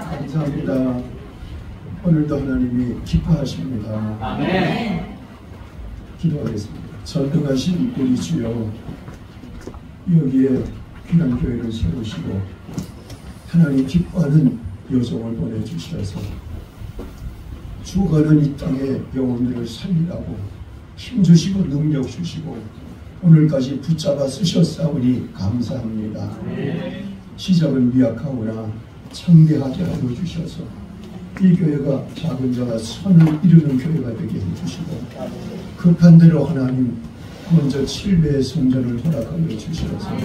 감사합니다. 오늘도 하나님이 기뻐하십니다. 아멘. 기도하겠습니다. 전능하신 우리 주여, 여기에 귀한 교회를 세우시고 하나님 기뻐하는 여종을 보내주셔서 죽어가는 이 땅에 영혼들을 살리라고 힘주시고 능력 주시고 오늘까지 붙잡아 쓰셨사오니 감사합니다. 시작은 미약하오나 창대하게 하여 주셔서 이 교회가 작은 자가 선을 이루는 교회가 되게 해주시고 급한 대로 하나님 먼저 7배의 성전을 허락하여 주셔서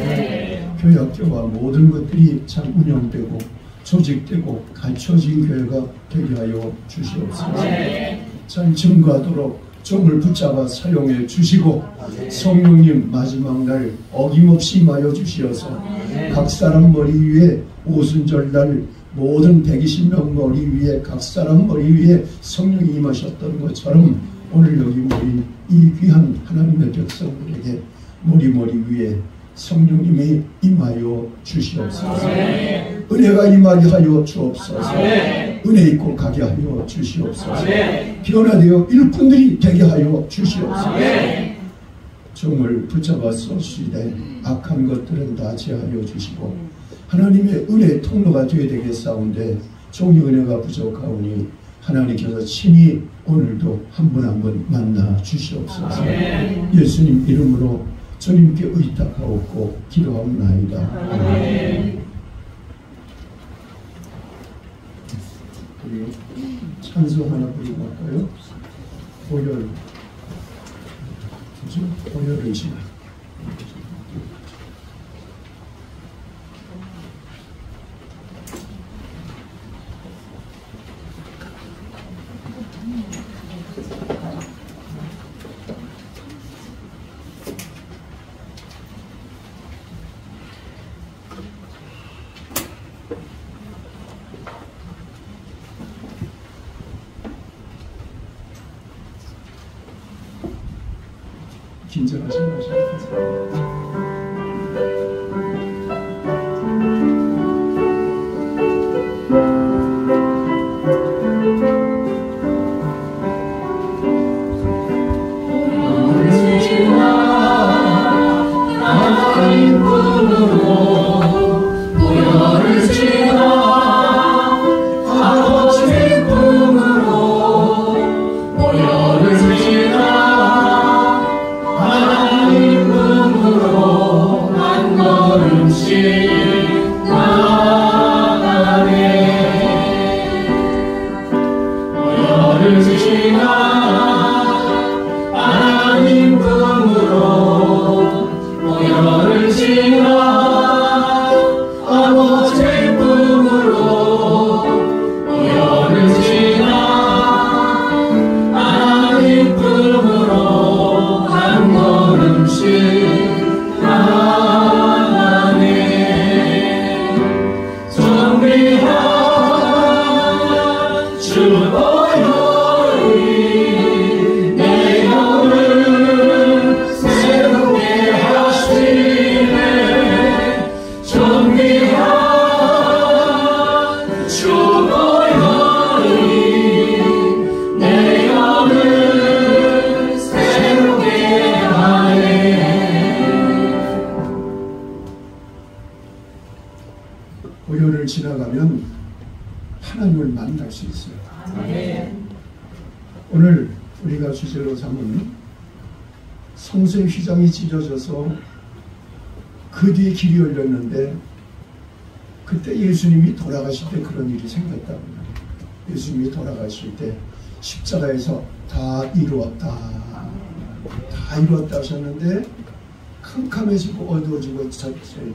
교회 학교와 모든 것들이 잘 운영되고 조직되고 갖춰진 교회가 되게 하여 주시옵소서. 잘 증거하도록 종을 붙잡아 사용해 주시고 성령님 마지막 날 어김없이 임하여 주시어서 각 사람 머리 위에 오순절날 모든 120명 머리 위에 각 사람 머리 위에 성령이 임하셨던 것처럼 오늘 여기 모인 이 귀한 하나님의 백성들에게 머리 위에 성령님이 임하여 주시옵소서. 은혜가 임하게 하여 주옵소서. 은혜 있고 가게 하여 주시옵소서. 변화되어 일꾼들이 되게 하여 주시옵소서. 종을 붙잡아 쏘시되 악한 것들은 다 제하여 주시고 하나님의 은혜의 통로가 되어야 되겠사온데 종이 은혜가 부족하오니 하나님께서 친히 오늘도 한 분 한 분 만나 주시옵소서. 예수님 이름으로 주님께 의탁하옵고 기도하옵나이다. 아멘. 우리 찬송 하나 부르고 할까요? 보혈, 보혈을 지나. 긴장하지 마시고 보혈을 지나가면 하나님을 만날 수 있어요. 오늘 우리가 주제로 삼은 성소의 휘장이 찢어져서 그 뒤에 길이 열렸는데 그때 예수님이 돌아가실 때 그런 일이 생겼다고 말해요. 예수님이 돌아가실 때 십자가에서 다 이루었다 하셨는데 캄캄해지고 어두워지고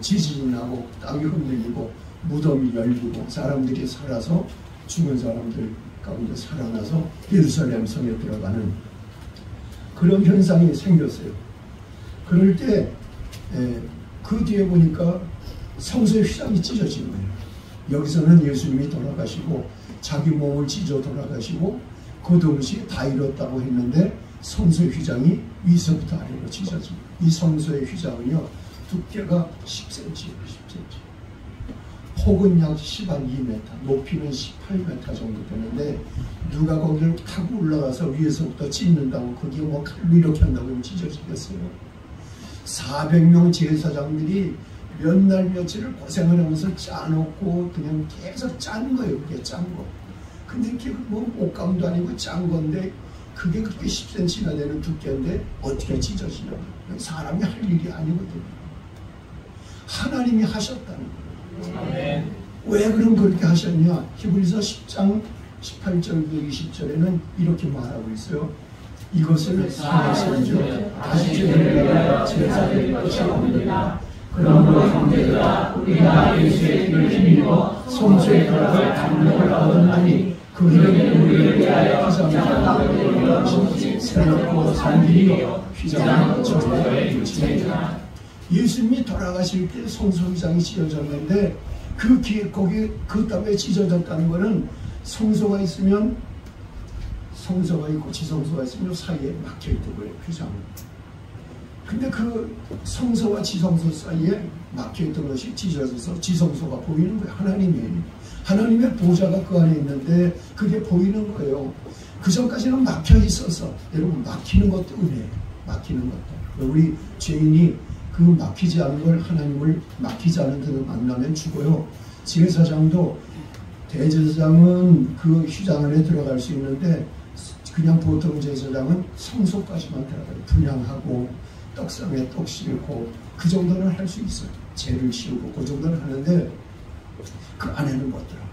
지진이 나고 땅이 흔들리고 무덤이 열리고 사람들이 살아서 죽은 사람들 가운데 살아나서 예루살렘 성에 들어가는 그런 현상이 생겼어요. 그럴 때 그 뒤에 보니까 성소의 휘장이 찢어진 거예요. 여기서는 예수님이 돌아가시고 자기 몸을 찢어 돌아가시고 그 동시에 다 이뤘다고 했는데 성소의 휘장이 위서부터 아래로 찢어집니다. 이 성소의 휘장은요 두께가 10cm예요. 10cm. 폭은 약 10한 2m, 높이는 18m 정도 되는데 누가 거기를 타고 올라가서 위에서부터 찢는다고 그게 뭐 칼로 이렇게 한다고 하면 찢어지겠어요. 400명 제사장들이 몇 날 며칠을 고생을 하면서 짜놓고 그냥 계속 짠 거예요. 그게 짠 거. 근데 그게 뭐 옷감도 아니고 짠 건데 그게 그렇게 10cm나 되는 두께인데 어떻게 찢어지냐. 사람이 할 일이 아니거든요. 하나님이 하셨다는 거예요. 아멘. 왜 그럼 그렇게 하셨냐. 히브리서 10장 18절 20절에는 이렇게 말하고 있어요. 이것을 사하시는 다시 죄를 위하여 제사될 것이 없느니라. 그러므로 형제들아 우리가 예수의 피를 힘입어 성소의 결합을 담력을 얻었나니 그 이름이 우리를 위하여 휘장하여 되는 것이 새롭고 산 길이요 휘장은 저의 육체이다. 예수님이 돌아가실 때 성소 휘장이 찢어졌는데 거기 그 땀에 찢어졌다는 것은 성소가 있으면 성소가 있고 지성소가 있으면 사이에 막혀있던 거예요. 휘장은. 근데 그 성소와 지성소 사이에 막혀있던 것이 찢어져서 지성소가 보이는 거예요. 하나님의 보좌가 그 안에 있는데 그게 보이는 거예요. 그 전까지는 막혀 있어서 여러분 막히는 것도 은혜예요. 막히는 것도. 우리 죄인이 그 막히지 않은 걸 하나님을 막히지 않은 데로 만나면 죽어요. 제사장도 대제사장은 그 휘장 안에 들어갈 수 있는데 그냥 보통 제사장은 성소까지만 들어가요. 분향하고 떡상에 떡 씌우고 그 정도는 할 수 있어요. 재를 씌우고 그 정도는 하는데 그 안에는 못 들어가요.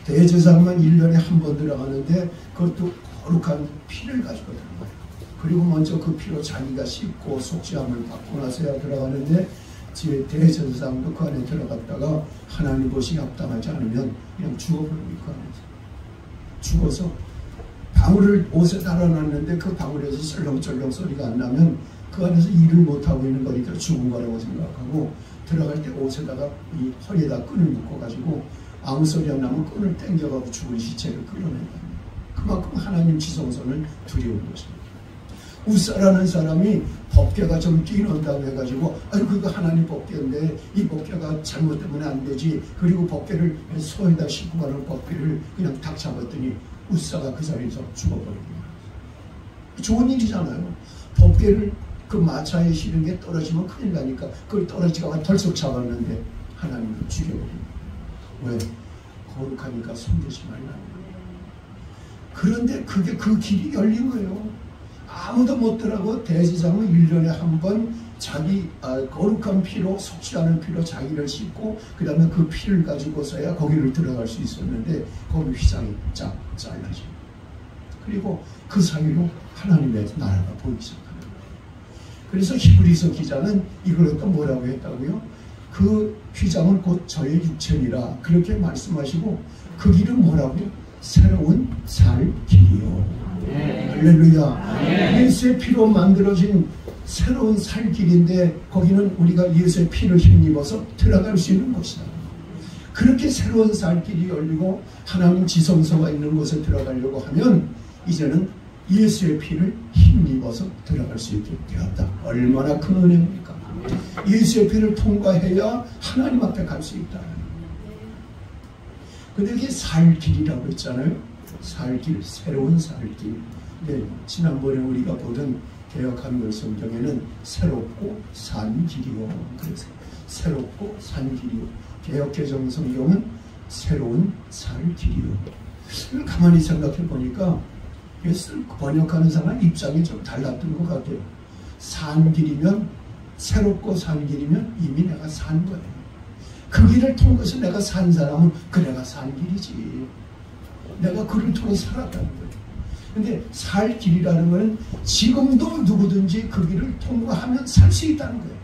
대제사장만 1년에 한 번 들어가는데 그것도 거룩한 피를 가지고 들어가요. 그리고 먼저 그 피로 자기가 씻고 속죄함을 받고 나서야 들어가는데 대제사장도 그 안에 들어갔다가 하나님 보시기 합당하지 않으면 그냥 죽어버리고 그 안에서 죽어서 방울을 옷에 달아놨는데 그 방울에서 설렁설렁 소리가 안 나면 그 안에서 일을 못하고 있는 거니까 죽은 거라고 생각하고 들어갈 때 옷에다가 이 허리에다 끈을 묶어가지고 아무 소리 안 나면 끈을 당겨가고 죽은 시체를 끌어낸다. 그만큼 하나님 지성소는 두려운 것입니다. 우사라는 사람이 법궤가 좀 뛰는다고 해가지고 아유 그거 하나님 법궤인데 이 법궤가 잘못 때문에 안 되지. 그리고 법궤를 소에다 싣고 가는 법궤를 그냥 탁 잡았더니 우사가 그 자리에서 죽어버린 거예요. 좋은 일이잖아요. 법궤를 그 마차에 실은 게 떨어지면 큰일 나니까 그걸 떨어지가 덜썩 잡았는데 하나님을 죽여버린 거예요. 왜? 거룩하니까 손대지 말라는 거예요. 그런데 그게 그 길이 열린 거예요. 아무도 못 들어가고 대제사장은 1년에 한 번 자기 거룩한 피로 속죄하는 피로 자기를 씻고 그 다음에 그 피를 가지고서야 거기를 들어갈 수 있었는데 거기 휘장이 쫙 잘라져. 그리고 그 사이로 하나님의 나라가 보이기 시작합니다. 그래서 히브리서 기자는 이걸 또 뭐라고 했다고요? 그 휘장은 곧 저의 육체니라 그렇게 말씀하시고 그 길은 뭐라고요? 새로운 살 길이요. 할렐루야. 예수의 피로 만들어진 새로운 살 길인데 거기는 우리가 예수의 피를 힘입어서 들어갈 수 있는 곳이다. 그렇게 새로운 살 길이 열리고 하나님 지성소가 있는 곳에 들어가려고 하면 이제는 예수의 피를 힘입어서 들어갈 수 있게 되었다. 얼마나 큰 은혜입니까? 예수의 피를 통과해야 하나님 앞에 갈 수 있다. 근데 이게 살 길이라고 했잖아요. 살 길, 새로운 살 길. 네, 지난번에 우리가 보던 개역한글 성경에는 새롭고 산 길이요. 그래서 새롭고 산 길이요. 개역개정 성경은 새로운 살 길이요. 이걸 가만히 생각해 보니까 번역하는 사람 입장이 좀 달랐던 것 같아요. 산 길이면 새롭고 산 길이면 이미 내가 산 거예요. 그 길을 통해서 내가 산 사람은 그 내가 산 길이지. 내가 그를 통해 살았다는 거예요. 근데 살 길이라는 것은 지금도 누구든지 그 길을 통과하면 살 수 있다는 거예요.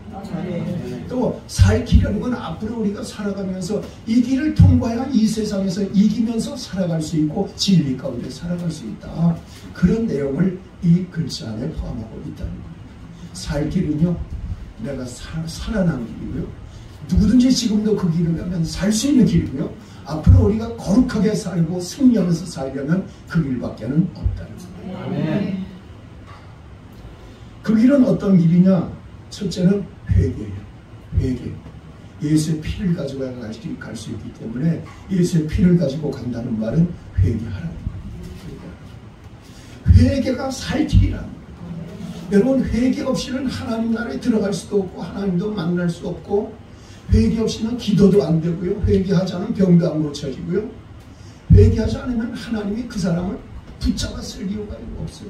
또 살 길이라는 건 앞으로 우리가 살아가면서 이 길을 통과해야 이 세상에서 이기면서 살아갈 수 있고 진리 가운데 살아갈 수 있다. 그런 내용을 이 글자 안에 포함하고 있다는 거예요. 살 길은요, 내가 살아난 길이고요. 누구든지 지금도 그 길을 가면 살 수 있는 길이고요. 앞으로 우리가 거룩하게 살고 승리하면서 살려면 그 길밖에는 없다는 거예요. 아멘. 그 길은 어떤 길이냐? 첫째는 회개예요. 회개. 예수의 피를 가지고 갈 수 있기 때문에 예수의 피를 가지고 간다는 말은 회개하라. 회개가 살 길이라. 여러분, 회개 없이는 하나님 나라에 들어갈 수도 없고 하나님도 만날 수 없고, 회개 없이는 기도도 안 되고요, 회개하지 않으면 병도 안 고쳐지고요, 회개하지 않으면 하나님이 그 사람을 붙잡아 쓸 이유가 없어요.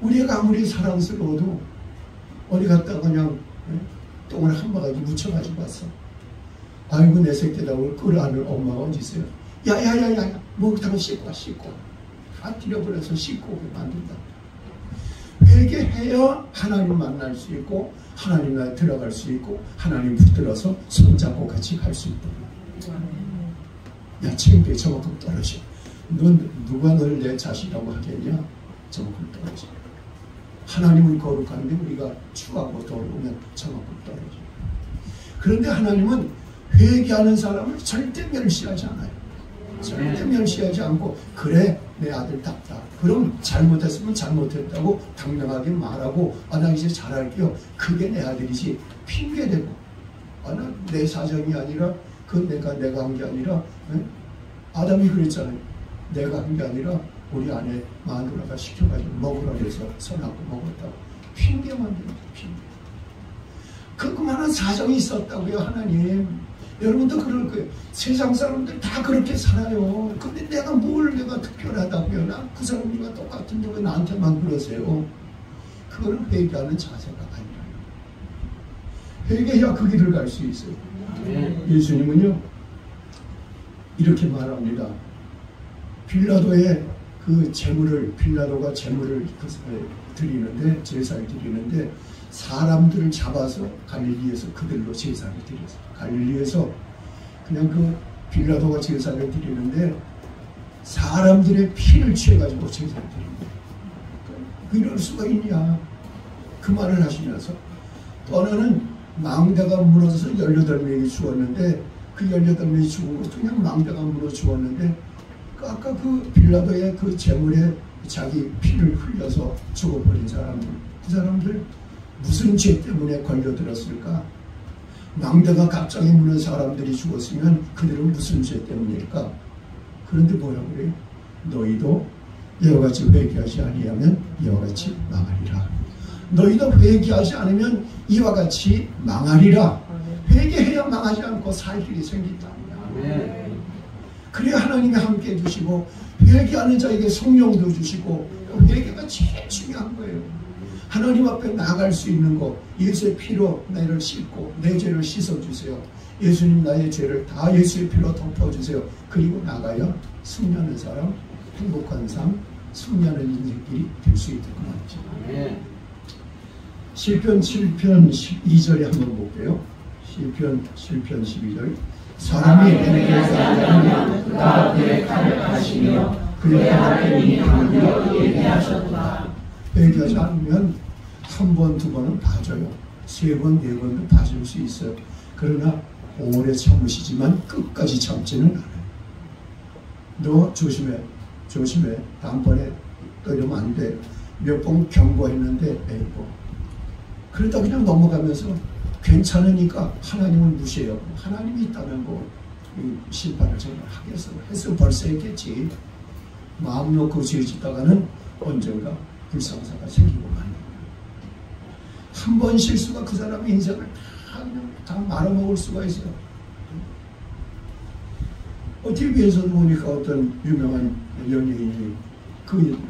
우리가 아무리 사랑스러워도 어디 갔다가 그냥 똥을 한 바가지 묻혀가지고 왔어. 아이고 내 새끼다고 끌어안을 엄마가 어디 있어요. 야야야야, 목욕탕을 씻고 다 들여버려서 씻고 오게 만든다. 회개해야 하나님 만날 수 있고 하나님 나라에 들어갈 수 있고 하나님 붙들어서 손잡고 같이 갈 수 있다. 야, 창피해. 저만큼 떨어져. 넌 누가 너를 내 자식이라고 하겠냐? 저만큼 떨어져. 하나님은 거룩한데 우리가 추하고 더러우면 저만큼 떨어져. 그런데 하나님은 회개하는 사람을 절대 멸시하지 않아요. 절대 멸시하지 않고, 그래 내 아들답다. 그럼 잘못했으면 잘못했다고 당당하게 말하고, 나 이제 잘할게요. 그게 내 아들이지. 핑계대고, 나 내 사정이 아니라, 내가 한 게 아니라, 아담이 그랬잖아요. 내가 한 게 아니라 우리 아내 마누라가 시켜가지고 먹으라 그래서 선하고 먹었다고. 핑계만 대요. 핑계. 그만한 사정이 있었다고요. 하나님, 여러분도 그럴 거예요. 세상 사람들 다 그렇게 살아요. 근데 내가 특별하다고요? 나 그 사람들과 똑같은데 왜 나한테만 그러세요? 그거는 회개하는 자세가 아니라요. 회개해야 그 길을 갈 수 있어요. 예수님은요 이렇게 말합니다. 빌라도가 제물을 드리는데, 제사를 드리는데, 사람들을 잡아서 갈릴리에서 그들로 제사를 드렸어요. 갈릴리에서 그냥 빌라도가 제사를 드리는데 사람들의 피를 취해가지고 제사를 드립니다. 이럴 수가 있냐? 그 말을 하시면서, 또 하나는 망대가 무너져서 18명이 죽었는데, 그 18명이 죽은 것도 그냥 망대가 무너져 죽었는데, 아까 그 빌라도의 그 제물에 자기 피를 흘려서 죽어버린 사람들, 그 사람들 무슨 죄 때문에 걸려들었을까? 망대가 갑자기 무너진 사람들이 죽었으면 그들은 무슨 죄 때문일까? 그런데 뭐라고 그래요? 너희도 이와 같이 회개하지 아니하면 이와 같이 망하리라. 너희도 회개하지 않으면 이와 같이 망하리라. 회개해야 망하지 않고 살 길이 생긴다. 그래야 하나님이 함께 해주시고, 회개하는 자에게 성령도 주시고, 회개가 제일 중요한 거예요. 하나님 앞에 나아갈 수 있는 거, 예수의 피로 나를 씻고 내 죄를 씻어주세요. 예수님 나의 죄를 다 예수의 피로 덮어주세요. 그리고 나가야 승리하는 사람, 행복한 삶, 승리하는 인생길이 될 수 있을 것 같죠. 시편 7편 12절에 한번 볼게요. 시편 12절. 사람이 내게 하자면 그가 그의 칼을 하시며 그의 앞에 강하여 얘기하셨다. 회개하지 않으면 한 번, 두 번은 봐줘요. 세 번, 네 번도 봐줄 수 있어요. 그러나 오래 참으시지만 끝까지 참지는 않아요. 너 조심해. 다음번에 또 이러면 안 돼. 몇 번 경고했는데 에이고. 그러다 그냥 넘어가면서 괜찮으니까 하나님을 무시해요. 하나님이 있다면 심판을 정말 하겠어. 해서 벌써 했겠지. 마음 놓고 죄 짓다가는 언젠가 불상사가 생기고 마는 거예요. 한 번 실수가 그 사람의 인생을 다 말아먹을 수가 있어요. TV에서 보니까 어떤 유명한 연예인이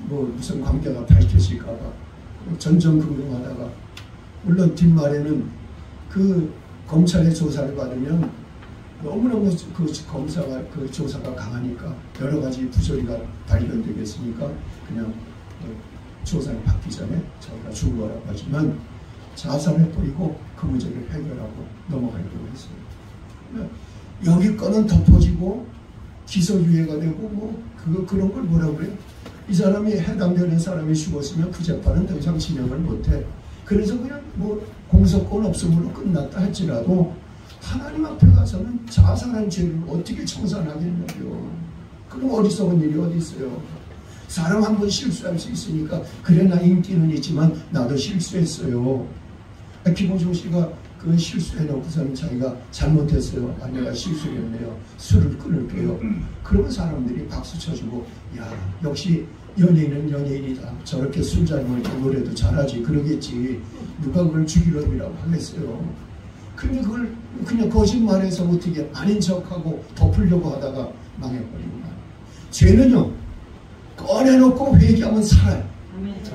무슨 관계가 밝혀질까봐 전전긍긍하다가, 물론 뒷말에는 그 검찰의 조사를 받으면 너무너무 검사가 조사가 강하니까 여러 가지 부조리가 발견되겠으니까 그냥 조사를 받기 전에 자기가 죽은 거라고 하지만 자살해버리고 그 문제를 해결하고 넘어가려고 했어요. 여기 거는 덮어지고 기소유예가 되고 그런 걸 뭐라고 그래요? 이 사람이 해당되는 사람이 죽었으면 그 재판은 더 이상 진행을 못해. 그래서 그냥 공소권 없음으로 끝났다 할지라도 하나님 앞에 가서는 자살한 죄를 어떻게 청산하겠냐고요. 그럼 어리석은 일이 어디 있어요. 사람 한 번 실수할 수 있으니까, 그래 나 인기는 있지만 나도 실수했어요. 김호중 씨가 그 실수해놓고서는 자기가 잘못했어요. 아, 내가 실수했네요. 술을 끊을게요. 그러면 사람들이 박수 쳐주고, 야, 역시 연예인은 연예인이다. 저렇게 술 잘 먹으니까 노래도 잘하지. 그러겠지. 누가 그걸 죽이려고 하겠어요. 근데 그걸 그냥 거짓말해서 어떻게 아닌 척하고 덮으려고 하다가 망해버리구나. 죄는요, 꺼내놓고 회개하면 살아요.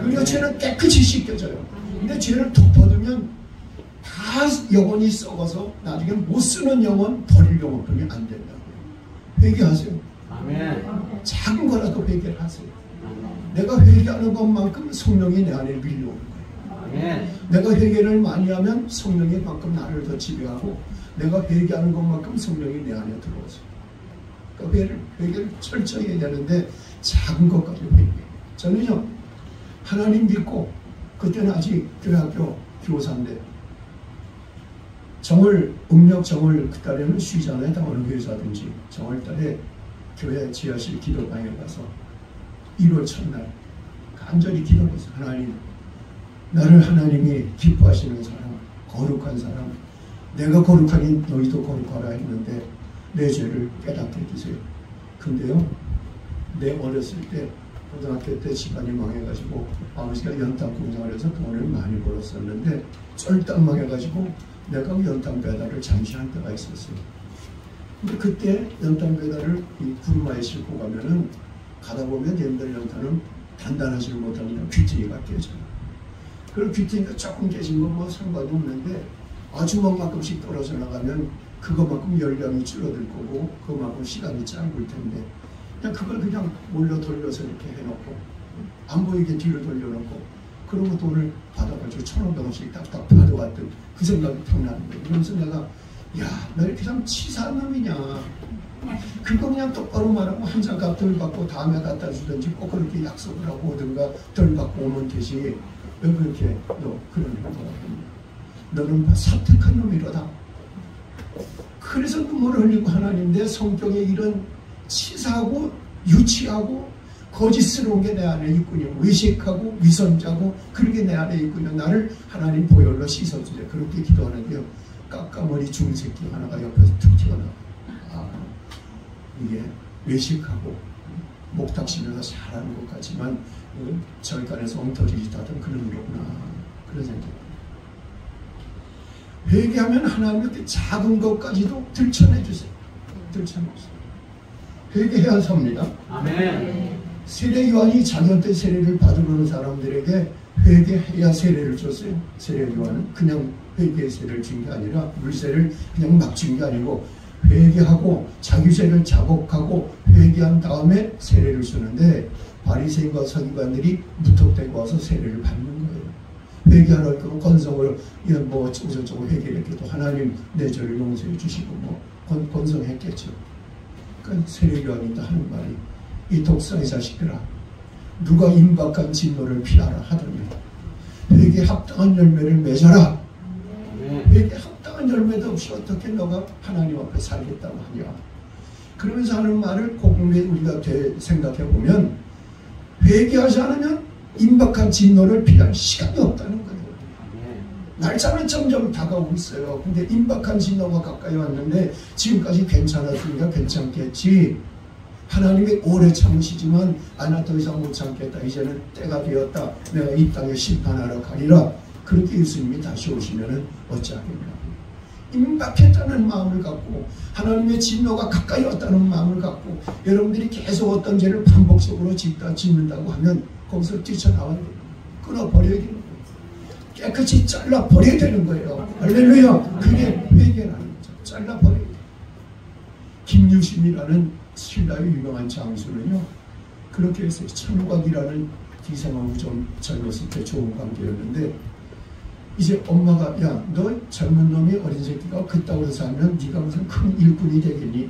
그리고 죄는 깨끗이 씻겨져요. 근데 죄를 덮어두면 다 영혼이 썩어서 나중에 못 쓰는 영혼, 버릴 영혼 그러면 안 된다고요. 회개하세요. 아멘. 작은 거라도 회개를 하세요. 내가 회개하는 것만큼 성령이 내 안에 밀려오는 거예요. 아멘. 내가 회개를 많이 하면 성령이 만큼 나를 더 지배하고, 내가 회개하는 것만큼 성령이 내 안에 들어오죠. 그러니까 회개를 철저히 해야 되는데 작은 것까지 회개해요. 저는요, 하나님 믿고, 그때는 아직 교회학교 교사인데 음력 정월 그달에는 쉬잖아요. 다 어느 교회사든지. 정월달에 교회 지하실 기도방에 가서 1월 첫날 간절히 기도해서, 하나님, 나를 하나님이 기뻐하시는 사람, 거룩한 사람, 내가 거룩하니 너희도 거룩하라 했는데 내 죄를 깨닫게 해주세요. 근데요, 내 어렸을 때 고등학교 때 집안이 망해가지고 아버지가 연탄 공장을 해서 돈을 많이 벌었었는데 쫄딱 망해가지고 내가 연탄 배달을 잠시 한 때가 있었어요. 근데 그때 연탄 배달을 이 구루마에 싣고 가면은 가다 보면 옛날 연탄은 단단하지 못하니까 귀퉁이가 깨져요. 그리고 귀퉁이가 조금 깨진 건 뭐 상관이 없는데 아주먹만큼씩 떨어져 나가면 그것만큼 열량이 줄어들 거고 그것만큼 시간이 짧을 텐데 그걸 그냥 몰려 돌려서 이렇게 해놓고 안 보이게 뒤로 돌려놓고 그러고 돈을 받아가지고 1,500원씩 딱딱 받아왔던 그 생각이 탁 나는 거예요. 그러면서 내가, 야, 너 이렇게 참 치사한 놈이냐. 그거 그냥 똑바로 말하고 한 장값 덜 받고 다음에 갖다 주든지 꼭 그렇게 약속을 하고 오든가 덜 받고 오면 되지. 왜 그렇게 너 그런 행동을 했냐. 너는 사특한 놈이로다. 그래서 눈물을 흘리고, 하나님, 내 성격에 이런 치사하고 유치하고 거짓스러운 게 내 안에 있군요. 외식하고 위선자고 그런 게 내 안에 있군요. 나를 하나님 보혈로 씻어주세요. 그렇게 기도하는데요, 까까머리 중새끼 하나가 옆에서 툭 튀어나와요. 아, 이게 외식하고 목닥치면서 잘하는 것 같지만 절간에서 엉터리짓 하던 그런 거구나, 그런 생각이. 회개하면 하나님 그 작은 것까지도 들춰내주세요. 들춰내주세요. 회개해야 삽니다. 아멘. 세례 요한이 자기한테 세례를 받으러 사람들에게 회개해야 세례를 줬어요. 세례 요한은 그냥 회개의 세례를 준 게 아니라 물세를 그냥 막 준 게 아니고 회개하고 자기 죄를 자복하고 회개한 다음에 세례를 주는데 바리새인과 서기관들이 무턱대고 와서 세례를 받는 거예요. 회개하러 그 건성을 뭐 어쩌고 회개했기도 하나님 내 죄를 용서해 주시고 뭐 건성했겠죠. 그러니까 세례 요한이 하는 말이, 이 독사의 자식들아, 누가 임박한 진노를 피하라 하더니 회개에 합당한 열매를 맺어라. 회개에 합당한 열매도 없이 어떻게 너가 하나님 앞에 살겠다고 하냐. 그러면서 하는 말을 곰곰이 우리가 생각해 보면, 회개하지 않으면 임박한 진노를 피할 시간이 없다는 거예요. 날짜는 점점 다가오고 있어요. 근데 임박한 진노가 가까이 왔는데 지금까지 괜찮았으니까 괜찮겠지. 하나님이 오래 참으시지만 나 더 이상 못 참겠다. 이제는 때가 되었다. 내가 이 땅에 심판하러 가리라. 그렇게 예수님이 다시 오시면은 어찌하겠냐. 임박했다는 마음을 갖고 하나님의 진노가 가까이 왔다는 마음을 갖고 여러분들이 계속 어떤 죄를 반복적으로 짓는다고 하면 거기서 뛰쳐나와야 돼요. 끊어버려야 되는 거예요. 깨끗이 잘라버려야 되는 거예요. 할렐루야. 그게 회개라는 거죠. 잘라버려야 돼요. 김유심이라는 신라의 유명한 장수는요, 그렇게 해서 천국이라는 기생하고 좀 젊었을 때 좋은 관계였는데, 이제 엄마가, 야, 너 젊은 놈이 어린 새끼가 그따구로 살면 네가 무슨 큰 일꾼이 되겠니?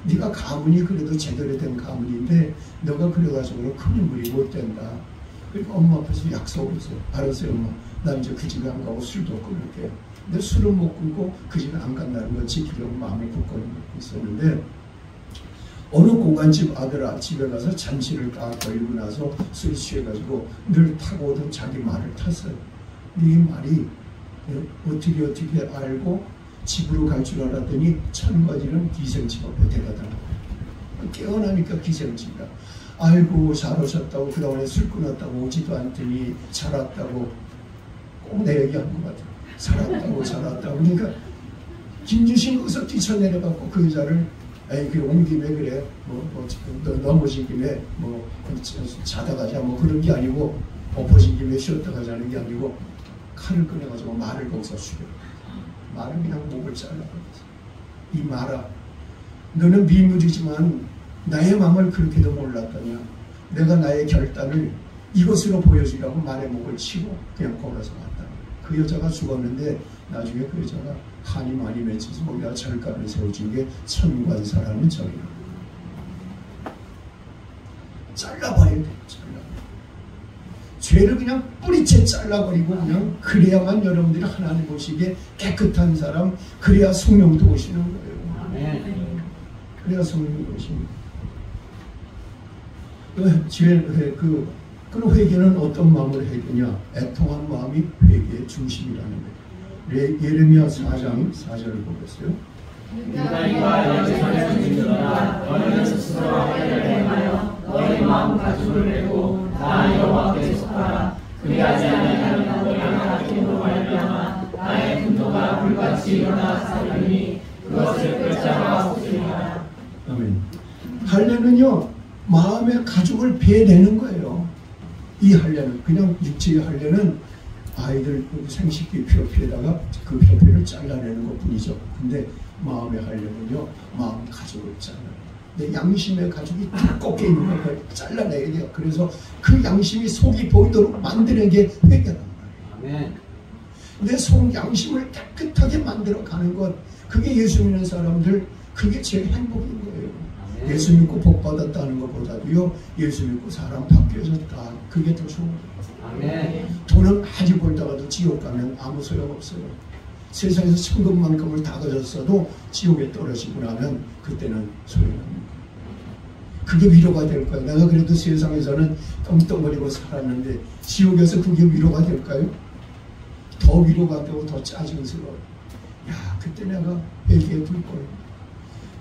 네가 가문이 그래도 제대로 된 가문인데 너가 그래가지고 큰 인물이 못 된다. 그러니까 엄마 앞에서 약속을 했어요. 알았어요, 엄마. 나 이제 그 집에 안 가고 술도 끊을게요. 근데 술은 못 끊고 그 집에 안 간다는 걸 지키려고 마음을 굳건히 먹고 있었는데, 어느 고관집 아들 집에 가서 잔치를 딱 걸리고 나서 술 취해가지고 늘 타고 오던 자기 말을 탔어요. 근데 이 말이 어떻게 알고 집으로 갈 줄 알았더니 천가지는 기생집앞에 데려다가 깨어나니까 기생집이다. 아이고 잘 오셨다고 그 다음에 술 끊었다고 오지도 않더니 잘 왔다고 꼭 내 얘기한 것 같아. 잘 왔다고 그러니까 김주신 거기서 뛰쳐내려갖고 그 여자를 에이 그래 온 김에 그래 넘어진 김에 자다 가자 그런 게 아니고 엎어진 김에 쉬었다 가자는 게 아니고 칼을 꺼내가지고 말을 거기서 죽여. 말을 그냥 목을 잘라버렸어. 이 말아, 너는 미물이지만 나의 마음을 그렇게도 몰랐더냐. 내가 나의 결단을 이것으로 보여주려고 말의 목을 치고 그냥 걸어서 갔다. 그 여자가 죽었는데 나중에 그 여자가 한이 많이 맺혀서 거기다 절간을 세워준 게 천관사라는 절이야. 잘라버려야 돼. 죄를 그냥 뿌리채 잘라버리고 그냥 그래야만 여러분들이 하나님 보시기에 깨끗한 사람, 그래야 성령도 오시는 거예요. 그래야 성령도 오십니다. 그 회개는 어떤 마음을 회개냐? 애통한 마음이 회개의 중심이라는 거예요. 예레미야 4장 4절을 보겠어요. 인간과 영생을 주니라 너희는 스스로 회개를 행하여 너희 마음 가죽을 내고 나 여호와께 속하라. 그리하지 아니하면 너희 하나님으로 말미암아 나의 분노가 불같이 일어나 사르니 그것을 끌 자가 없으리라. 아멘. 할례는요 마음의 가죽을 베내는 거예요. 이 할례는 그냥 육체의 할례는 아이들 생식기 표피에다가 그 표피를 잘라내는 것 뿐이죠. 근데 마음의 할례는요 마음 가죽을 잘라내요. 내 양심의 가죽이 두껍게 있는 걸 잘라내야 돼요. 그래서 그 양심이 속이 보이도록 만드는 게 회개란 말이에요. 내 속 양심을 깨끗하게 만들어가는 것, 그게 예수 믿는 사람들 그게 제일 행복인 거예요. 예수 믿고 복 받았다는 것보다도요 예수 믿고 사람 바뀌어졌다, 그게 더 좋은 거예요. 돈을 많이 벌다가도 지옥 가면 아무 소용없어요. 세상에서 천금만큼을 다 가졌어도 지옥에 떨어지고 나면 그때는 소용없는 거예요. 그게 위로가 될 거예요. 내가 그래도 세상에서는 떵떵거리고 살았는데 지옥에서 그게 위로가 될까요? 더 위로가 되고 더 짜증스러워요. 야, 그때 내가 회개해 둘 거예요.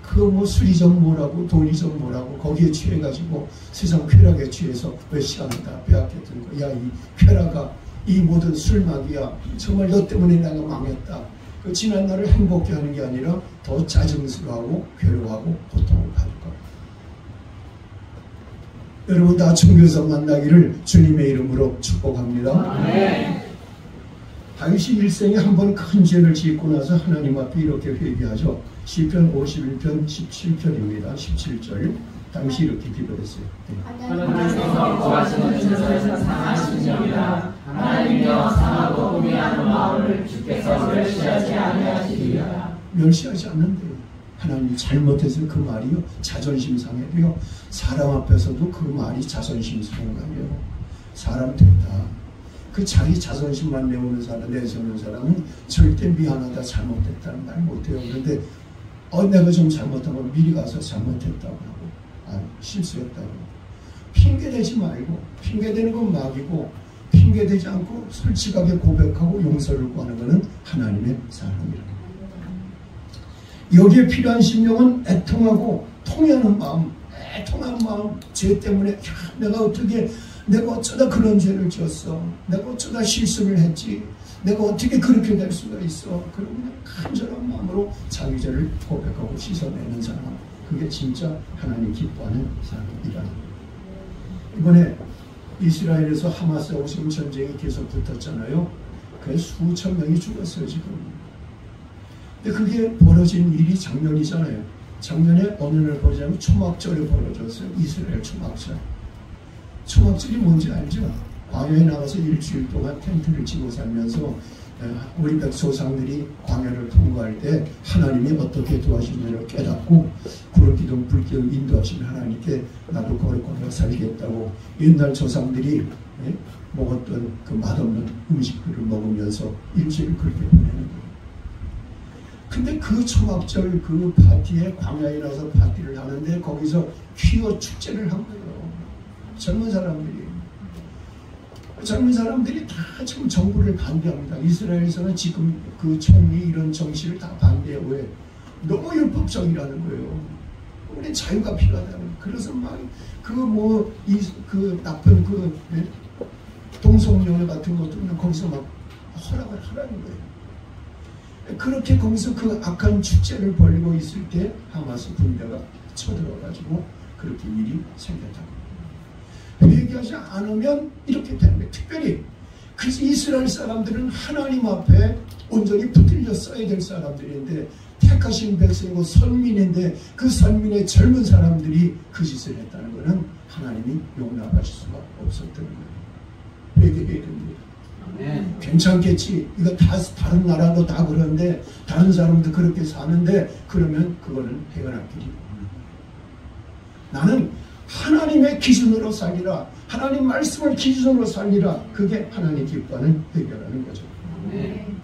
그 술이 좀 뭐라고 돈이 좀 뭐라고 거기에 취해가지고 세상 쾌락에 취해서 몇 시간을 다 빼앗겼던 거야. 야, 이 쾌락아, 이 모든 술막이야. 정말 너 때문에 내가 망했다. 그 지난 날을 행복해 하는 게 아니라 더 짜증스러워하고 괴로워하고 고통을 받을 거야. 여러분 다 천국에서 만나기를 주님의 이름으로 축복합니다. 네. 다윗이 일생에 한 번 큰 죄를 짓고 나서 하나님 앞에 이렇게 회개하죠. 시편 51편 17절입니다. 17절. 당시 이렇게 기도했어요. 하나님께서 거하시는 천사에서 상하시니라. 하나님이여 상하고 우매하는 마음을 주께서 멸시하지 아니하시리라. 멸시하지 않는데요. 하나님 잘못해서 그 말이요 자존심 상해도요. 사람 앞에서도 그 말이 자존심 상해요. 사람 됐다. 그 자기 자존심만 내세우는 사람은 절대 미안하다 잘못됐다는 말 못해요. 그런데 내가 좀 잘못하면 미리 가서 잘못했다고 하고 실수했다고 핑계대지 말고, 핑계대는 건 막이고 핑계대지 않고 솔직하게 고백하고 용서를 구하는 것은 하나님의 사랑이라는 거예요. 여기에 필요한 심령은 애통하고 통회하는 마음, 애통한 마음. 죄 때문에 내가 어쩌다 그런 죄를 지었어, 내가 어쩌다 실수를 했지, 내가 어떻게 그렇게 될 수가 있어. 그러면 간절한 마음으로 자기 죄를 고백하고 씻어내는 사람, 그게 진짜 하나님 기뻐하는 사람이라는 거예요. 이번에 이스라엘에서 하마스하고 지금 전쟁이 계속 붙었잖아요. 그래서 수천 명이 죽었어요 지금. 근데 그게 벌어진 일이 작년이잖아요. 작년에 어느 날 보자면 초막절이 벌어졌어요. 이스라엘 초막절. 초막절이 뭔지 알죠? 광야에 나가서 일주일 동안 텐트를 치고 살면서 우리 백조상들이 광야를 통과할 때 하나님이 어떻게 도와주는지를 깨닫고 구름기둥 불기둥 인도하시는 하나님께 나도 거룩하게 살겠다고 옛날 조상들이 먹었던 그 맛없는 음식들을 먹으면서 일주일 그렇게 보내는 거예요. 근데 그 초막절 그 파티에 광야에 나서 파티를 하는데 거기서 퀴어 축제를 한 거예요. 젊은 사람들이. 젊은 사람들이 다 지금 정부를 반대합니다. 이스라엘에서는 지금 그 총리 이런 정치를 다 반대해요. 왜? 너무 율법적이라는 거예요. 우리 자유가 필요하다는 거예요. 그래서 막 그 나쁜 동성연애 같은 것도 그냥 거기서 막 허락을 하라는 거예요. 그렇게 거기서 그 악한 축제를 벌이고 있을 때 하마스 군대가 쳐들어가지고 그렇게 일이 생겼다고. 회개하지 않으면 이렇게 되는 거예요. 특별히 그래서 이스라엘 사람들은 하나님 앞에 온전히 붙들려 써야 될 사람들인데 택하신 백성이고 선민인데 그 선민의 젊은 사람들이 그 짓을 했다는 것은 하나님이 용납하실 수가 없었던 거예요. 회개해야 됩니다. 아멘. 괜찮겠지. 이거 다 다른 나라도 다 그런데 다른 사람도 그렇게 사는데 그러면 그거는 해결할 길이 없는 거예요. 나는 하나님의 기준으로 살리라. 하나님 말씀을 기준으로 살리라. 그게 하나님 기뻐하는 회개라는 거죠. 아멘.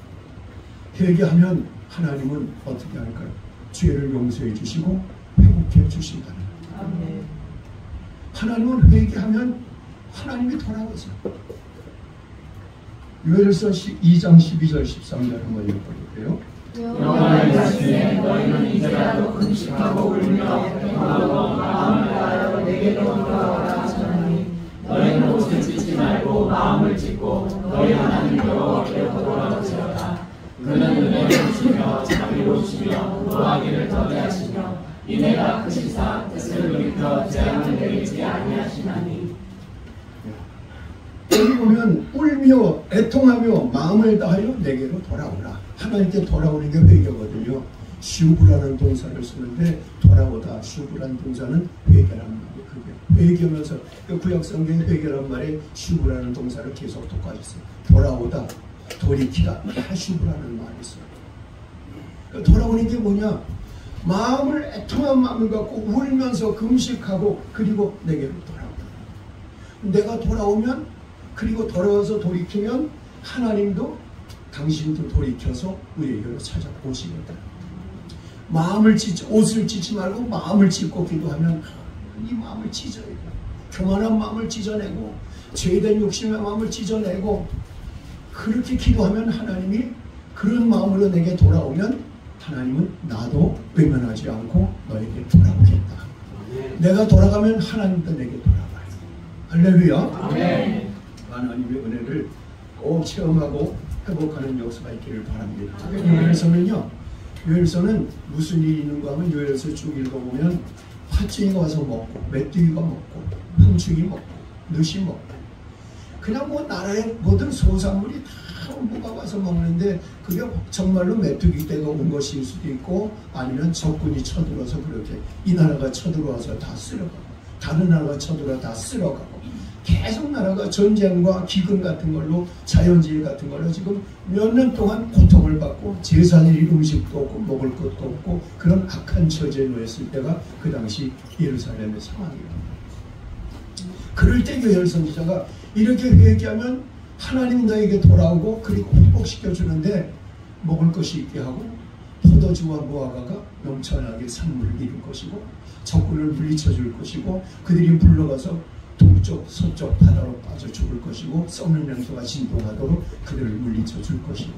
회개하면 하나님은 어떻게 할까요? 죄를 용서해 주시고 회복해 주신다는 거예요. 아멘. 하나님은 회개하면 하나님이 돌아오세요. 요엘서 2장 12절 13절 한번 읽어볼게요. 여호와의 말씀에 너희는 이제라도 금식하고 울며 행하고 마음을 다하여 내게로 돌아오라 하시나니 너희는 옷을 찢지 말고 마음을 찢고 너희 하나님 여호와께로 돌아오시리라. 그는 은혜를 주시며 자비로우시며 노하기를 더디 하시며 이내가 크시사 뜻을 돌이켜 재앙을 내리지 아니하시나니. 여기 보면 울며 애통하며 마음을 다하여 내게로 돌아오라. 하나님께 돌아오는 게 회개거든요. 슈브라는 동사를 쓰는데 돌아오다 슈브라는 동사는 회개란 말이에요. 그게 회개하면서 구약성경의 회개란 말에 슈브라는 동사를 계속 똑같이 써요. 돌아오다 돌이키다 다 슈브라는 말이 있어요. 돌아오는 게 뭐냐? 마음을 애통한 마음을 갖고 울면서 금식하고 그리고 내게로 돌아오라. 내가 돌아오면 그리고 돌아와서 돌이키면 하나님도 당신도 돌이켜서 우리에게로 찾아오시겠다. 마음을 옷을 찢지 말고 마음을 찢고 기도하면 이 마음을 찢어야 돼. 교만한 마음을 찢어내고 죄된 욕심의 마음을 찢어내고 그렇게 기도하면 하나님이 그런 마음으로 내게 돌아오면 하나님은 나도 외면하지 않고 너에게 돌아오겠다. 내가 돌아가면 하나님도 내게 돌아와요. 할렐루야. 아멘. 하나님의 은혜를 꼭 체험하고 회복하는 역사가 있기를 바랍니다. 요엘서는요, 요엘서는 무슨 일이 있는가 하면 요엘서 쭉 읽어보면 팥쟁이가 와서 먹고 메뚜기가 먹고 황충이 먹고 느시 먹고 그냥 뭐 나라의 모든 소산물이 다 뭐가 와서 먹는데 그게 정말로 메뚜기 때가 온 것일 수도 있고 아니면 적군이 쳐들어서 그렇게 이 나라가 쳐들어와서 다 쓸어가고 다른 나라가 쳐들어와 다 쓸어가고 계속 나라가 전쟁과 기근 같은 걸로 자연재해 같은 걸로 지금 몇 년 동안 고통을 받고 제사드릴 음식도 없고 먹을 것도 없고 그런 악한 처지에 놓였을 때가 그 당시 예루살렘의 상황이에요. 그럴 때 요엘 선지자가 이렇게 회개하면 하나님 너에게 돌아오고 그리고 회복시켜 주는데 먹을 것이 있게 하고 포도주와 무화과가 넘쳐나게 산물을 이룰 것이고 적군을 물리쳐 줄 것이고 그들이 물러가서 동쪽 서쪽 바다로 빠져 죽을 것이고 썩는 영토가 진동하도록 그들을 물리쳐 줄 것이고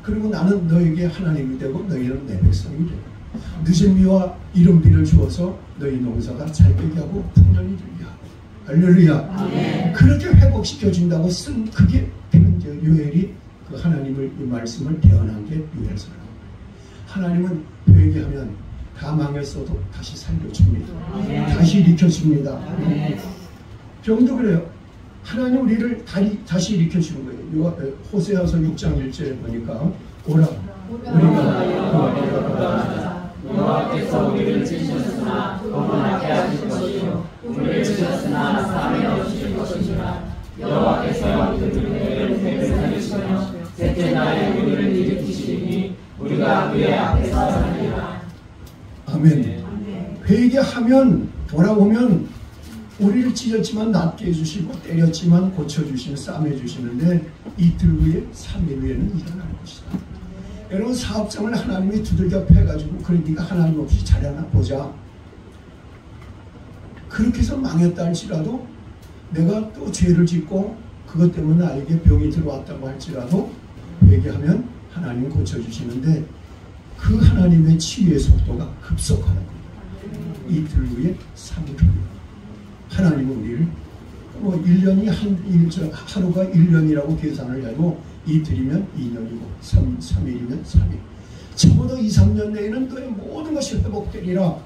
그리고 나는 너에게 하나님이 되고 너희는 내 백성이 되고 늦은 비와 이른 비를 주어서 너희 농사가 잘 되게 하고 풍년이 되게 하고 할렐루야. 아멘. 그렇게 회복시켜 준다고 쓴 그게 요엘이 그 하나님을 이 말씀을 대언한 게 요엘서라고. 하나님은 회개하면 다 망했어도 다시 살려줍니다. 아멘. 다시 일으켜줍니다. 아멘. 병도 그래요. 하나님 우리를 다시 일으켜주는 거예요. 호세아서 6장 1절에 보니까 오라 우리가 여호와께서 우리를 찢으셨으나 거듭나게 하실 것이요 우리를 찢으셨으나 싸매 없으실 것이니라. 여호와께서 우리를 살리시며 셋째 날에 우리를 일으키시니 우리가 그의 앞에서 살리라. 아멘. 회개하면 돌아오면 우리를 찢었지만 낫게 해주시고 때렸지만 고쳐주시고 싸매주시는데 이틀 후에 3일 후에는 일어날 것이다. 여러분 사업장을 하나님이 두들겨 패가지고 그래 네가 하나님 없이 잘하나 보자. 그렇게 해서 망했다 할지라도 내가 또 죄를 짓고 그것 때문에 나에게 병이 들어왔다고 할지라도 회개하면 하나님 고쳐주시는데 그 하나님의 치유의 속도가 급속하는 겁니다. 이틀 후에 3일 후에 하나님은 우리를 1년이 하루가 1년이라고 계산을 해도 이틀이면 2년이고 3일이면 3일. 적어도 2, 3년 내에는 너의 모든 것이 회복되리라.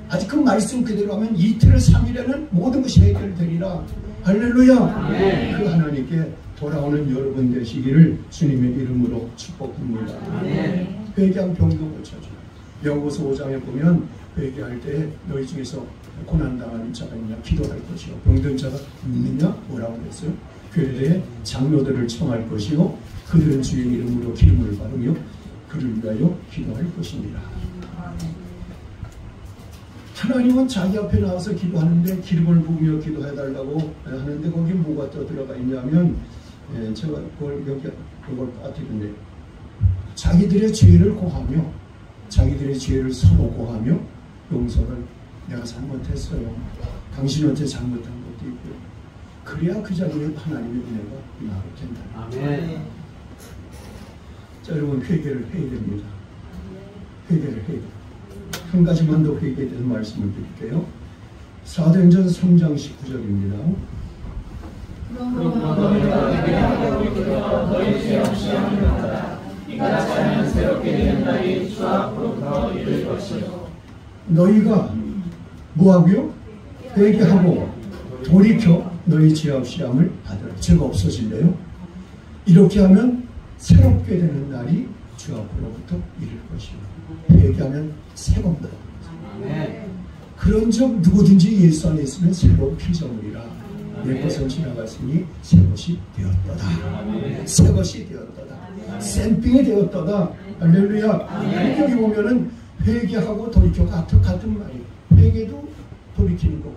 아직 그 말씀 그대로 하면 이틀 3일에는 모든 것이 해결되리라. 할렐루야. 네. 그 하나님께 돌아오는 여러분 되시기를 주님의 이름으로 축복합니다. 네. 회개한 병도 고쳐줘. 영고서 5장에 보면 회개할 때 너희 중에서 고난당하는 자가 있냐 기도할 것이요 병든 자가 있느냐 뭐라고 그랬어요? 교회에 장로들을 청할 것이요 그들은 주의 이름으로 기름을 바르며 그를 위하여 기도할 것입니다. 하나님은 자기 앞에 나와서 기도하는데 기름을 부으며 기도해달라고 하는데 거기 뭐가 또 들어가 있냐면 제가 그걸 빠뜨렸네요. 자기들의 죄를 고하며 자기들의 죄를 서로 고하며 용서를 내가 잘못했어요. 당신한테 잘못한 것도 있고요. 그래야 그 자리에 하나님의 은혜가 임하게 된다. 아멘. 자, 여러분 회개를 해야 됩니다. 회개를 해야 됩니다. 한 가지만 더 회개에 대해서 말씀을 드릴게요. 사도행전 3장 19절입니다. 그러므로 너희가 회개하고 너희 죄 없이 하느니라. 이같이 하면 새롭게 되는 날이 주 앞으로부터 이를 것이요. 너희가 뭐하고요? 회개하고 돌이켜 너희 죄 없이 함을 받으라. 죄가 없어질래요? 이렇게 하면 새롭게 되는 날이 주 앞으로부터 이를 것이요. 회개하면 새겁니다. 그런즉 누구든지 예수 안에 있으면 새로운 피조물이라. 옛것은 지나갔으니 새것이 되었도다. 새것이 되었도다. 샘핑이 되었도다. 할렐루야. 여기 보면은 회개하고 돌이켜가 같은 말이에요. 회개도 돌이키는 거고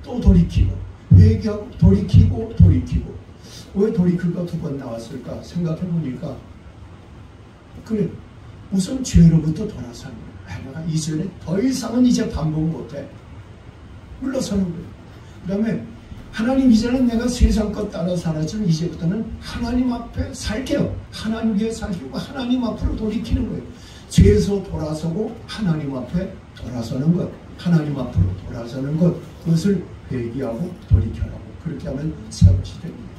또 돌이키고 회개하고 돌이키고 왜 돌이키가 두 번 나왔을까 생각해 보니까 그래 우선 죄로부터 돌아서는 거예요. 내가 이전에 더 이상은 이제 반복 못해 물러서는 거예요. 그 다음에 하나님 이제는 내가 세상 것 따라 살았지만 이제부터는 하나님 앞에 살게요. 하나님 위해 살고 하나님 앞으로 돌이키는 거예요. 죄에서 돌아서고 하나님 앞에 돌아서는 것, 하나님 앞으로 돌아서는 것, 그것을 회개하고 돌이켜라고. 그렇게 하면 새것이 됩니다.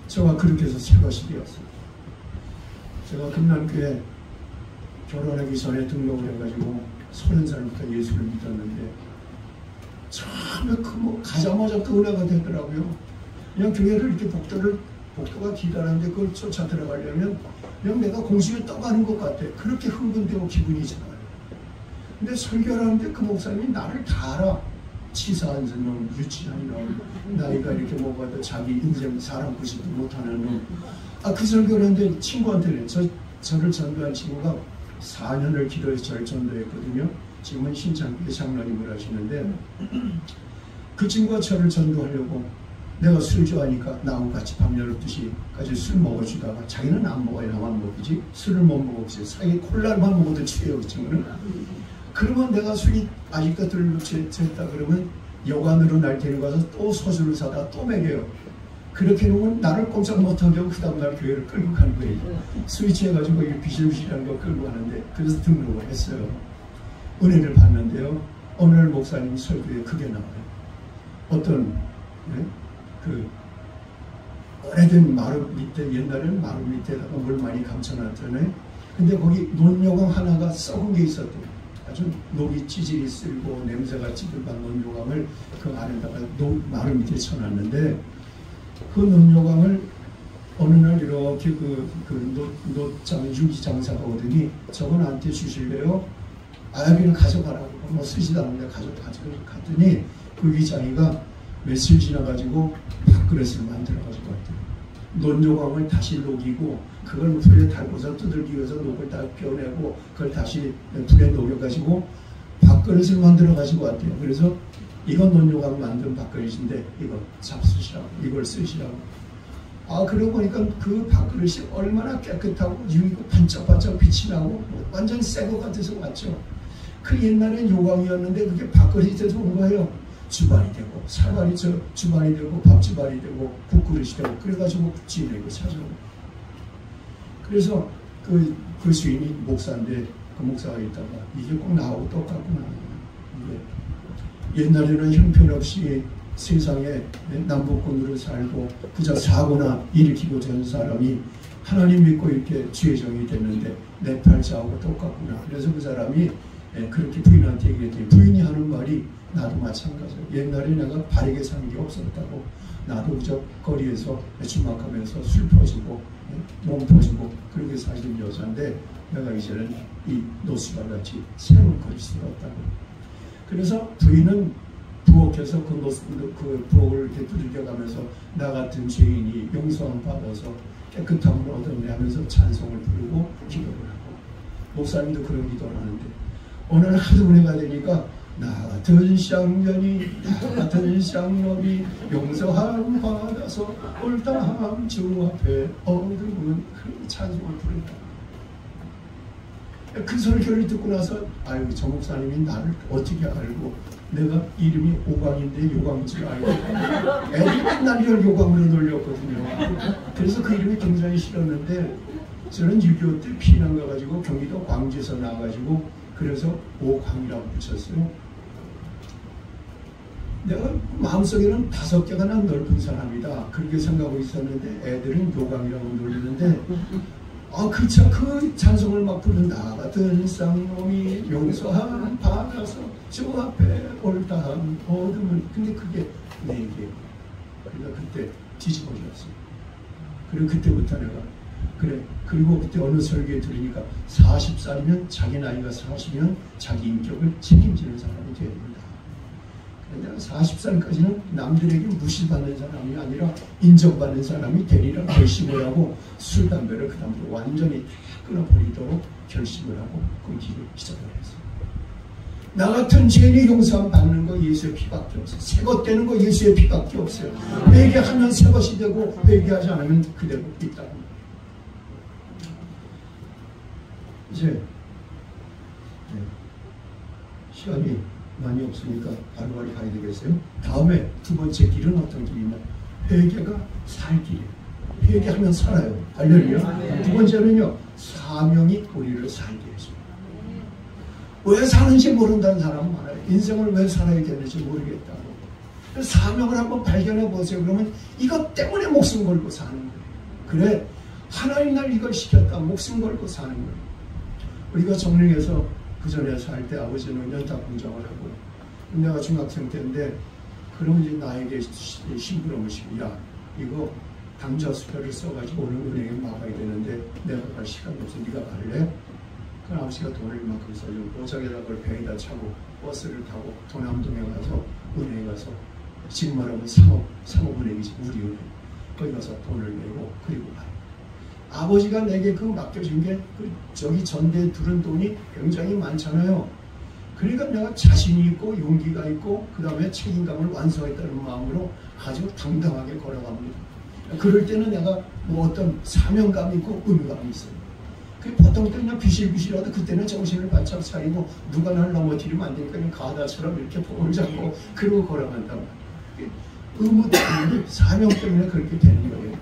제가 그렇게 해서 새것이 되었습니다. 제가 금남교회 결혼하기 전에 등록을 해가지고 30살부터 예수를 믿었는데 처음에 가자마자 그 은혜가 되더라고요. 그냥 교회를 이렇게 복도가 기다렸는데 그걸 쫓아 들어가려면 그냥 내가 공중에 떠가는 것 같아. 그렇게 흥분되고 기분이 좋아요. 근데 설교를 하는데 그 목사님이 나를 다 알아. 치사한 놈, 유치한 놈, 나이가 이렇게 먹어도 자기 인생 사람 구실도 못하는 놈. 그 설교를 했는데 친구한테 저를 전도한 친구가 4년을 기도해서 저를 전도했거든요. 지금은 신창교회 장로님을 하시는데 그 친구가 저를 전도하려고 내가 술 좋아하니까 나하고 같이 밤 12시까지 술 먹어주다가 자기는 안 먹어야 나만 먹이지 술을 못 먹었어요. 사이에 콜라만 먹어도 취해요. 그 친구는. 그러면 내가 술이 아직도 들렀다 그러면 여관으로 날 데려가서 또 소주를 사다 또 먹여요. 그렇게 해놓으면 나를 꼼짝 못하게 하고 그 다음날 교회를 끌고 가는 거예요. 술이 취해가지고 비실비실한 거 끌고 가는데 그래서 등록을 했어요. 은혜를 받는데요. 오늘 목사님 설교에 그게 나와요. 어떤 그 오래된 마루 밑에 옛날에는 마루 밑에다가 물 많이 감춰놨잖아요. 근데 거기 논요강 하나가 썩은 게 있었대요. 아주 녹이 찌질이 쓸고 냄새가 찌들반 논요강을 그 안에다가 마루 밑에 쳐놨는데 그 논요강을 어느 날 이렇게 노장 유기장사가 오더니 저거 나한테 주실래요? 여기는 가져가라고 뭐 쓰지도 않는데 가져갔더니 그 위장이가 며칠 지나가지고 밥그릇을 만들어가지고 왔대요. 논조광을 다시 녹이고 그걸 불에 달고서 두들기 위해서 녹을 다 펴내고 그걸 다시 불에 녹여가지고 밥그릇을 만들어가지고 왔대요. 그래서 이건 논조광 만든 밥그릇인데 이거 잡수시라고 이걸 쓰시라고. 그러고 보니까 그 밥그릇이 얼마나 깨끗하고 유리고 반짝반짝 빛이 나고 완전 새 것 같아서 왔죠. 그 옛날엔 요광이었는데 그게 밥그릇이 돼서 온 거예요. 주방이 되고 주방이 되고 밥주방이 되고 국그릇이 되고 그래가지고 지내고 찾아오고. 그래서 그 주인이 목사인데 그 목사가 있다가 이게 꼭 나하고 똑같구나. 옛날에는 형편없이 세상에 남북군으로 살고 그저 사고나 일으키고 된 사람이 하나님 믿고 이렇게 주의정이 됐는데 내 팔자하고 똑같구나. 그래서 그 사람이 그렇게 부인한테 얘기했더니 부인이 하는 말이 나도 마찬가지야. 옛날에 내가 바르게 사는 게 없었다고. 나도 그저 거리에서 주막하면서 술 퍼주고 몸 퍼주고 그렇게 사는 여자인데 내가 이제는 이 노수가 같이 새로운 그릇이 되었다고. 그래서 부인은 부엌에서 그 부엌을 이렇게 두들겨가면서 나 같은 죄인이 용서함 받아서 깨끗함을 얻었네 하면서 찬송을 부르고 기도를 하고. 목사님도 그런 기도를 하는데 어느 날 하도 은혜가 되니까 나 같은 쌍년이 나 같은 쌍놈이 용서함 받아서 옳다함 주 앞에 얻으면 그런 찬송을 부른다. 그 설교를 듣고 나서 아유 저 목사님이 나를 어떻게 알고 내가 이름이 오광인데 요광인 줄 알고 애들이 맨날 이걸 요광으로 놀렸거든요. 그래서 그 이름이 굉장히 싫었는데 저는 6.25 때 피난 가가지고 경기도 광주에서 나와가지고 그래서 오광이라고 붙였어요. 내가 마음속에는 5개가 난 넓은 사람이다 그렇게 생각하고 있었는데 애들은 요광이라고 놀리는데 그 찬송을 막 부른 나 같은 쌍놈이 용서함 받아서 주 앞에 옳다함 얻으면 근데 그게 내 얘기예요. 그러니까 그때 뒤집어졌어요. 그리고 그때부터 내가 그래. 그리고 그때 어느 설교에 들으니까 40살이면 자기 나이가 40이면 자기 인격을 책임지는 사람이 되어야 된다. 내가 40살까지는 남들에게 무시받는 사람이 아니라 인정받는 사람이 되리라 결심을 하고 술, 담배를 그 다음부터 완전히 끊어버리도록 결심을 하고 끊기를 시작을 했어요. 나 같은 죄인이 용서함 받는 거 예수의 피밖에 없어요. 새것 되는 거 예수의 피밖에 없어요. 회개하면 새것이 되고 회개하지 않으면 그대로 있다고. 이제 시간이 많이 없으니까 바로바로 가야 되겠어요. 다음에 두 번째 길은 어떤 길이냐? 회개가 살 길이에요. 회개하면 살아요. 할렐루야. 두 번째는요, 사명이 우리를 살게 해줍니다. 왜 사는지 모른다는 사람은 많아요. 인생을 왜 살아야 되는지 모르겠다고. 사명을 한번 발견해 보세요. 그러면 이것 때문에 목숨 걸고 사는 거예요. 그래, 하나님 날 이걸 시켰다. 목숨 걸고 사는 거예요. 우리가 정릉에서 그 전에 살 때 아버지는 연탁 공장을 하고 내가 중학생 때인데 그럼 이제 나에게 심부름을 시고 야 이거 당좌 수표를 써가지고 오늘 은행에 막아야 되는데 내가 갈 시간이 없어 네가 갈래? 그럼 아버지가 돈을 이만큼 써주고 도장에다 그걸 배에다 차고 버스를 타고 도남동에 가서 은행에 가서 지금 말하면 상업은행이지 우리 은행 거기 가서 돈을 내고 그리고 가요. 아버지가 내게 그 맡겨준 게 저기 전대에 두른 돈이 굉장히 많잖아요. 그러니까 내가 자신이 있고 용기가 있고 그 다음에 책임감을 완수하겠다는 마음으로 아주 당당하게 걸어갑니다. 그럴 때는 내가 뭐 어떤 사명감이 있고 의무감이 있어요. 보통 때 그냥 비실비실하다 그때는 정신을 바짝 차리고 누가 날 넘어뜨리면 안 되니까 그냥 가다처럼 이렇게 봉을 잡고 그러고 걸어간단 말이에요. 의무 때문에 사명 때문에 그렇게 되는 거예요.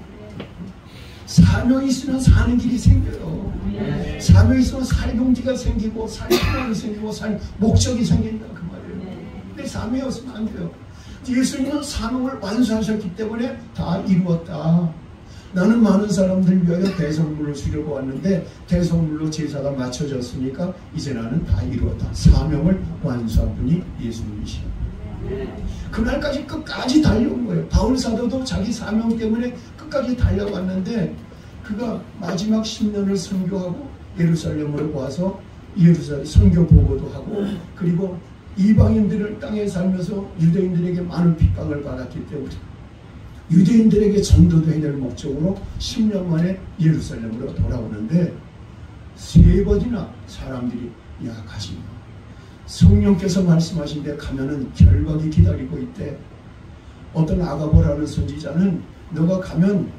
사명이 있으면 사는 길이 생겨요. 사명이 있으면 살 용기가 생기고 살 희망이 생기고 살 목적이 생긴다 그 말이에요. 근데 사명이 없으면 안 돼요. 예수님은 사명을 완수하셨기 때문에 다 이루었다. 나는 많은 사람들 위하여 대성물을 주려고 왔는데 대성물로 제사가 맞춰졌으니까 이제 나는 다 이루었다. 사명을 완수한 분이 예수님이시다. 그날까지 끝까지 달려온 거예요. 바울 사도도 자기 사명 때문에 끝까지 달려왔는데 그가 마지막 10년을 선교하고 예루살렘으로 와서 예루살렘 선교 보고도 하고 그리고 이방인들을 땅에 살면서 유대인들에게 많은 핍박을 받았기 때문에 유대인들에게 전도도 해야 될 목적으로 10년 만에 예루살렘으로 돌아오는데 3번이나 사람들이 야 가시마 성령께서 말씀하신 데 가면은 결박이 기다리고 있대. 어떤 아가보라는 선지자는 너가 가면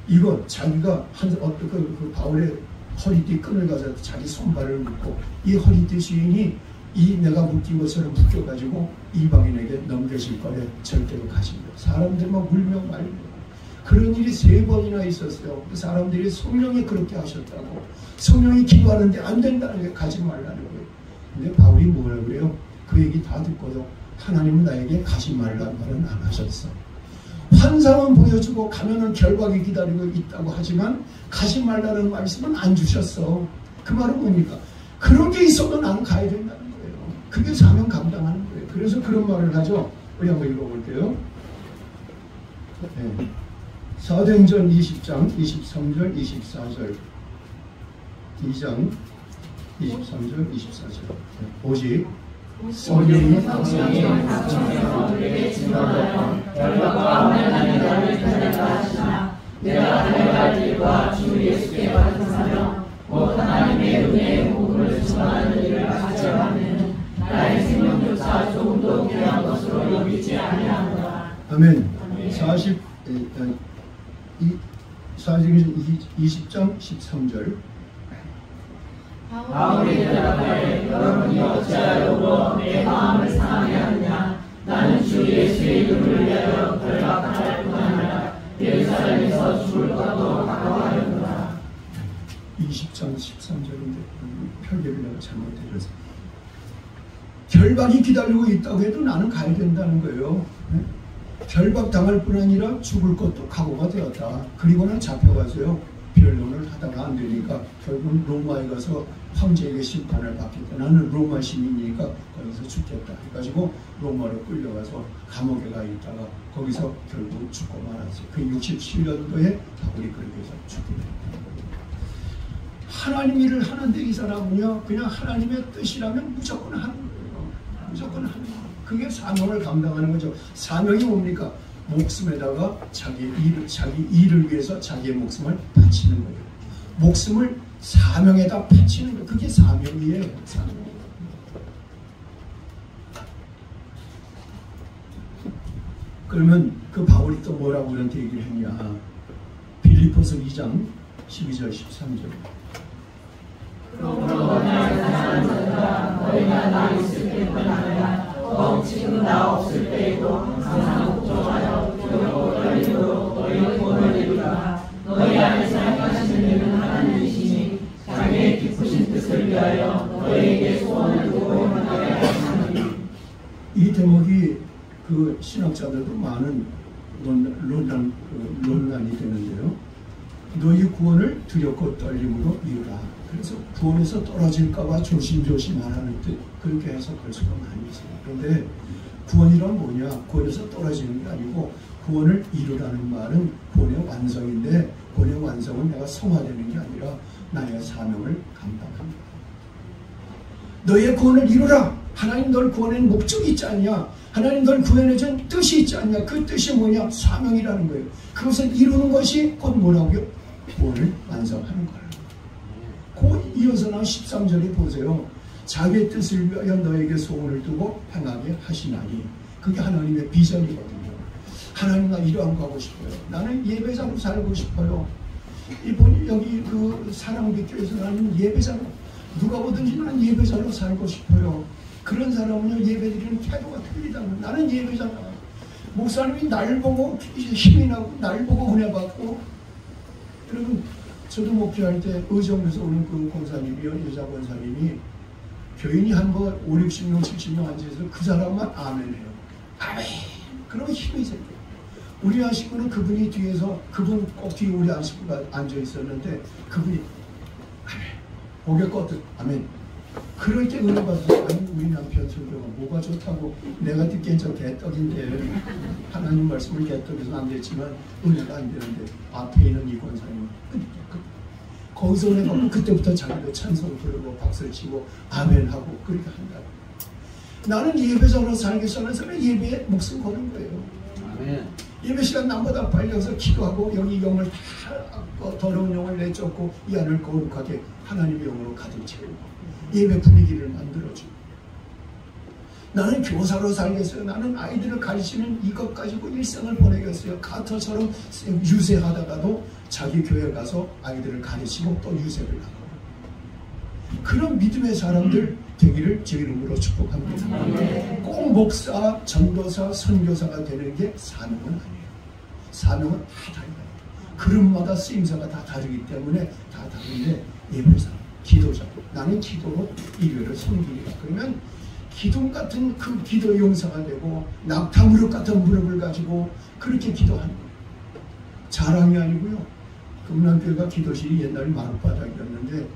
이거 자기가 그 바울의 허리띠 끈을 가져서 자기 손발을 묶고 이 허리띠 주인이 이 내가 묶인 것처럼 묶여가지고 이방인에게 넘겨질 거래 절대로 가지 마. 사람들만 울며 말며 그런 일이 3번이나 있었어요. 그 사람들이 성령이 그렇게 하셨다고 성령이 기도하는데 안 된다는 게 가지 말라는 거예요. 근데 바울이 뭐라고 그래요? 그 얘기 다 듣고도 하나님은 나에게 가지 말라는 말은 안 하셨어. 환상은 보여주고 가면은 결박이 기다리고 있다고 하지만 가지 말라는 말씀은 안 주셨어. 그 말은 뭡니까? 그런 게 있어도 나는 가야 된다는 거예요. 그게 사명 감당하는 거예요. 그래서 그런 말을 하죠. 우리 한번 읽어볼게요. 네. 사도행전 20장 23절 24절 2장 23절 24절 오직 성령이 당신의 우리에게 증언하여 결박과 하나님의 나를 찾아가 하시나 내가 달려갈 일과 주 예수께 받은 사명 곧 하나님의 은혜의 복음을 전하는 일을 가져가면 나의 생명조차 조금도 귀한 것으로 여기지 아니하노라. 아멘. 20장 13절 바울이 대답하되 여러분이 어찌하여 울어 내 마음을 상하게 하느냐. 나는 주 예수의 이름을 위하여 결박할 뿐 아니라 예루살렘에서 죽을 것도 각오하였노라. 20장 13절인데 표기를 내가 잘못해서 결박이 기다리고 있다고 해도 나는 가야 된다는 거예요. 결박 당할 뿐 아니라 죽을 것도 각오가 되었다. 그리고는 잡혀가서요 변론을 하다가 안 되니까 결국 로마에 가서 황제에게 심판을 받겠다. 나는 로마 시민이니까 거기서 죽겠다 해가지고 로마로 끌려가서 감옥에 가 있다가 거기서 결국 죽고 말았어요. 그 67년도에 바울이 그렇게 해서 죽게 됐다. 하나님 일을 하는데 이 사람은요 그냥 하나님의 뜻이라면 무조건 하는 거예요. 무조건 하는 거예요. 그게 사명을 감당하는 거죠. 사명이 뭡니까? 목숨에다가 자기 일을 위해서 자기의 목숨을 바치는 거예요. 목숨을 사명에다 바치는 거예요. 그게 사명이에요. 사명. 그러면 그 바울이 또 뭐라고 그런데 얘기를 했냐? 빌립보서 2장 12절 13절. 그러므로 나의 사랑하는 자들아 너희가 나 있을 때뿐 아니라 지금 나 없을 때에도 항상 걱정하여 두렵고 떨림으로 너희 구원을 이루라. 너희 안에 사역하시는 이는 하나님이시니 자기의 기쁘신 뜻을 위하여 너희에게 소원을 두고 행하게 하시나니. 이 대목이 그 신학자들도 많은 논란이 되는데요. 너희 구원을 두렵고 떨림으로 이루라. 그래서 구원에서 떨어질까봐 조심조심하라는 뜻, 그렇게 해석할 수가 많이 있어요. 그런데 구원이란 뭐냐? 구원에서 떨어지는 게 아니고 구원을 이루라는 말은 구원의 완성인데 구원의 완성은 내가 성화되는 게 아니라 나의 사명을 감당합니다. 너의 구원을 이루라. 하나님 널 구원한 목적이 있지 않냐? 하나님 널 구원해준 뜻이 있지 않냐? 그 뜻이 뭐냐? 사명이라는 거예요. 그것을 이루는 것이 곧 뭐라고요? 구원을 완성하는 거예요. 그 이어서 나 13절에 보세요. 자기의 뜻을 위하여 너에게 소원을 두고 행하게 하시나니. 그게 하나님의 비전이거든요. 하나님 나 이러한 거 하고 싶어요. 나는 예배자로 살고 싶어요. 이번 여기 그 사랑빛교에서 나는 예배자로 누가 보든지 나는 예배자로 살고 싶어요. 그런 사람은요 예배드리는 태도가 틀리다는. 나는 예배자다. 목사님이 날 보고 힘이 나고 날 보고 은혜 받고. 여러분 저도 목회할 때 의정부에서 오는 그 권사님이요 여자 권사님이 교인이 한 번 5, 60명 70명 앉아있어서 그 사람만 아멘해요. 아멘. 그러면 힘이 생겨요. 우리 안식구는 그분이 뒤에서 그분 꼭 뒤에 우리 안식구가 앉아있었는데 그분이 아멘. 고개 꺾듯 아멘. 그럴 때 은혜 받아서 아니 우리 남편 설교가 뭐가 좋다고 내가 듣기엔 저 개떡인데 하나님 말씀을 개떡해서 안 됐지만 은혜가 안 되는데 앞에 있는 이 권사님은 거기서 은혜 받고 그때부터 자기도 찬송 부르고 박수를 치고 아멘하고 그렇게 한다. 나는 예배자로 살기 전에서는 예배에 목숨 거는 거예요. 아멘. 예배 시간 남보다 빨리 와서 기도하고 여기 영을 다 더러운 영을 내쫓고 이 안을 거룩하게 하나님의 영으로 가득 채우고 예배 분위기를 만들어주고. 나는 교사로 살겠어요. 나는 아이들을 가르치는 이것 가지고 일생을 보내겠어요. 카터처럼 유세하다가도 자기 교회 가서 아이들을 가르치고 또 유세를 하고. 그런 믿음의 사람들 되기를 제 이름으로 축복합니다. 꼭 목사, 전도사, 선교사가 되는 게 사명은 아니에요. 사명은 다 달라요. 그룹마다 쓰임새가 다 다르기 때문에 다 다른데 예배사, 기도자, 나는 기도로 이 교회를 섬기리라. 그러면 기둥 같은 그 기도 용사가 되고 낙타무릎 같은 무릎을 가지고 그렇게 기도하는 거예요. 자랑이 아니고요. 금남교회가 기도실이 옛날에 마룻바닥이었는데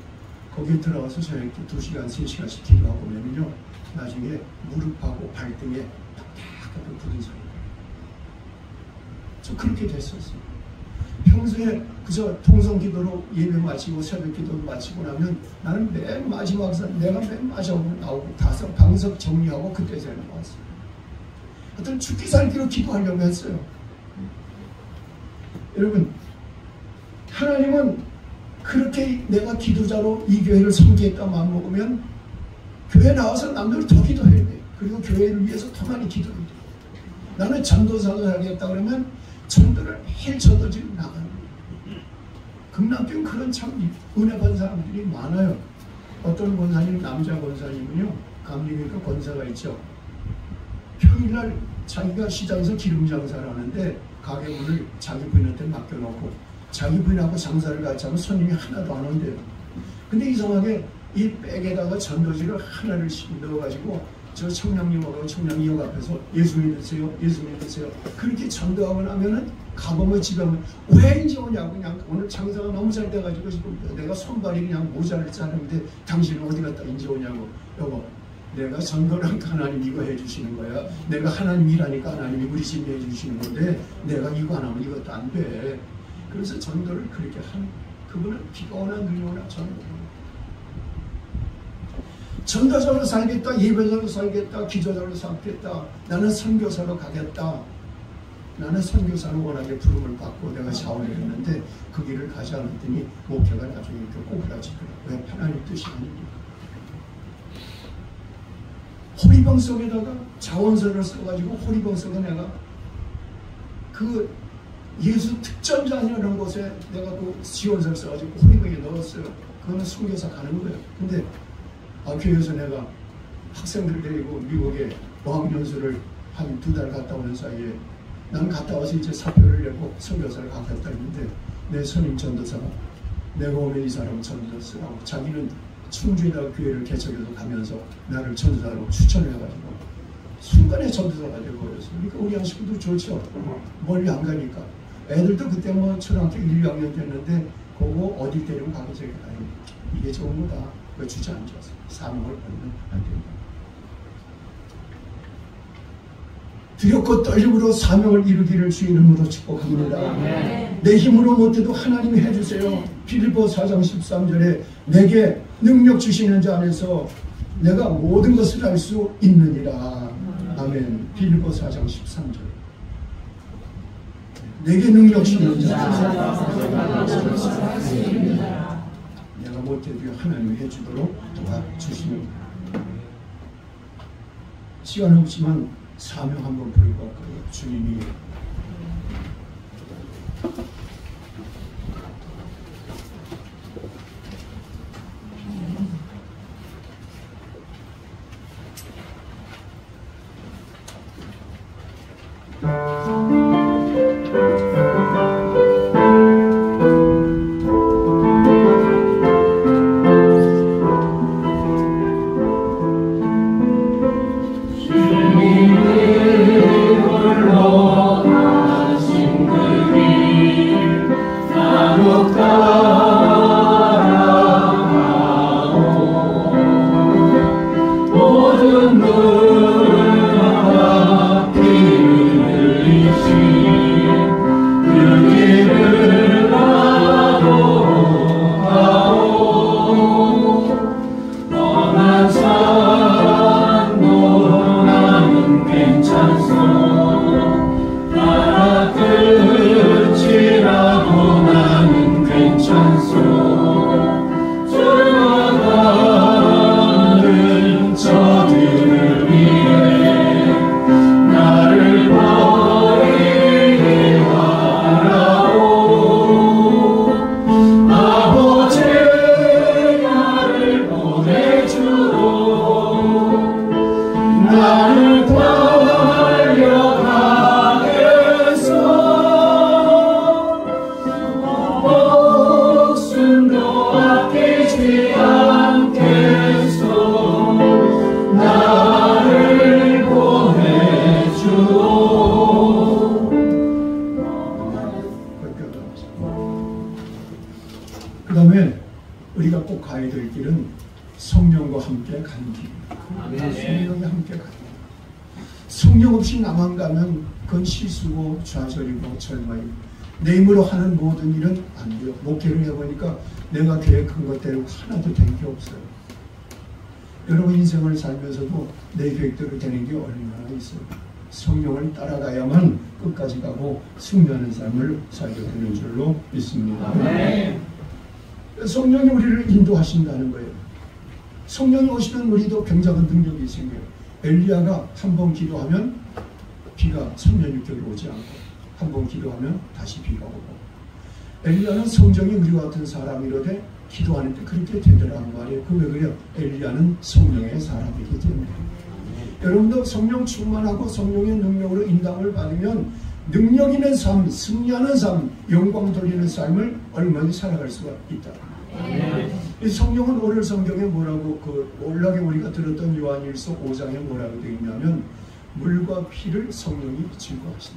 거기에 들어가서 저녁 때 2시간, 3시간씩 기도하고 보면요, 나중에 무릎하고 발등에 딱딱하게 굳은 소리가 저 그렇게 됐었어요. 평소에 그저 통성기도로 예배 마치고 새벽기도를 마치고 나면 나는 맨 마지막 내가 맨 마지막으로 나오고 방석 정리하고 그때 제가 나왔어요. 하여튼 죽기 살기로 기도하려고 했어요. 여러분, 하나님은 그렇게 내가 기도자로 이 교회를 섬기겠다 마음먹으면 교회 나와서 남들 더 기도해야 돼. 그리고 교회를 위해서 더 많이 기도해야 돼. 나는 전도사를 하겠다 그러면 전도를 매일 전도지로 나가는 거예요. 금남교는 그런 참 은혜 받은 사람들이 많아요. 어떤 권사님, 남자 권사님은요, 감리교니까 권사가 있죠. 평일날 자기가 시장에서 기름 장사를 하는데 가게 문을 자기 부인한테 맡겨놓고 자기 부인하고 장사를 같이 하면 손님이 하나도 안 온대요. 근데 이상하게 이 백에다가 전도지를 하나를 넣어가지고 저 청량리하고 청량리역 앞에서 예수 믿으세요, 예수 믿으세요. 그렇게 전도하고 나면은 가보면 집에 오면 왜 이제 오냐고, 그냥 오늘 장사가 너무 잘 돼가지고 지금 내가 손발이 그냥 모자를 짜는데 당신은 어디 갔다 이제 오냐고. 여보, 내가 전도를 하니까 하나님 이거 해주시는 거야. 내가 하나님 일하니까 하나님이 우리 집에 해주시는 건데 내가 이거 안 하면 이것도 안 돼. 그래서 전도를 그렇게 하는 거예요. 그분은 비가 오나 눈이 오나 전도자로 살겠다, 예배자로 살겠다, 기도자로 살겠다, 나는 선교사로 가겠다. 나는 선교사로 워낙에 부름을 받고 내가 자원을 했는데 그 길을 가지 않았더니 목회가 나중에 이렇게 꼬부라지더라고요. 왜? 하나님 뜻이 아닙니까? 호리병 속에다가 자원서를 써가지고 호리병 속에 내가 그 예수 특전자녀라는 곳에 내가 그 지원서를 써가지고 호리병에 넣었어요. 그거는 선교사 가는 거예요. 근데 교회에서 내가 학생들 데리고 미국에 어학연수를 한 2달 갔다 오는 사이에 난 갔다 와서 이제 사표를 내고 선교사를 가겠다 했는데 내 선임 전도사가 내가 오면 이 사람은 전도사 쓰라고 자기는 충주에다가 교회를 개척해서 가면서 나를 전도사로 추천을 해가지고 순간에 전도사가 되어버렸어. 그러니까 우리 양식구도 좋죠. 멀리 안 가니까. 애들도 그때 뭐 초등학교 1, 2학년 됐는데 그거 어디 때리면 가고 저기 가요. 이게 좋은 거다. 왜 주저앉아서 사명을 받으면 안 된다. 두렵고 떨림으로 사명을 이루기를 주의 이름으로 축복합니다. 내 힘으로 못해도 하나님이 해주세요. 빌립보 4장 13절에 내게 능력 주시는 자 안에서 내가 모든 것을 할 수 있느니라. 아멘. 빌립보 4장 13절. 내게 능력 주시는 자 안에서 내가 못해도 하나님이 해주도록 도와주십니다. 시간 없지만 사명 한번 부르고 갈까요? 주님이 주님을 불러 갈 길은 성령과 함께 가는 길입니다. 아멘. 성령이 함께 가는 길. 성령 없이 나만 가면 그건 실수고 좌절이고 절망이고 내 힘으로 하는 모든 일은 안 돼요. 목회를 해보니까 내가 계획한 것대로 하나도 된 게 없어요. 여러분 인생을 살면서도 내 계획대로 되는 게 얼마나 있어요. 성령을 따라가야만 끝까지 가고 승리하는 삶을 살게 되는 줄로 믿습니다. 아멘. 성령이 우리를 인도하신다는 거예요. 성령이 오시면 우리도 굉장한 능력이 생겨요. 엘리야가 한 번 기도하면 비가 3년 6개월 오지 않고 한 번 기도하면 다시 비가 오고 엘리야는 성령이 우리와 같은 사람이로되 기도하는데 그렇게 되더라는 말이에요. 그 왜 그래요? 엘리야는 성령의 사람이기 때문에. 여러분도 성령 충만하고 성령의 능력으로 인도함을 받으면 능력 있는 삶, 승리하는 삶, 영광 돌리는 삶을 얼마든지 살아갈 수가 있다. 이 성령은 오늘 성경에 뭐라고 올라게 우리가 들었던 요한일서 5장에 뭐라고 되어 있냐면 물과 피를 성령이 증거하시다.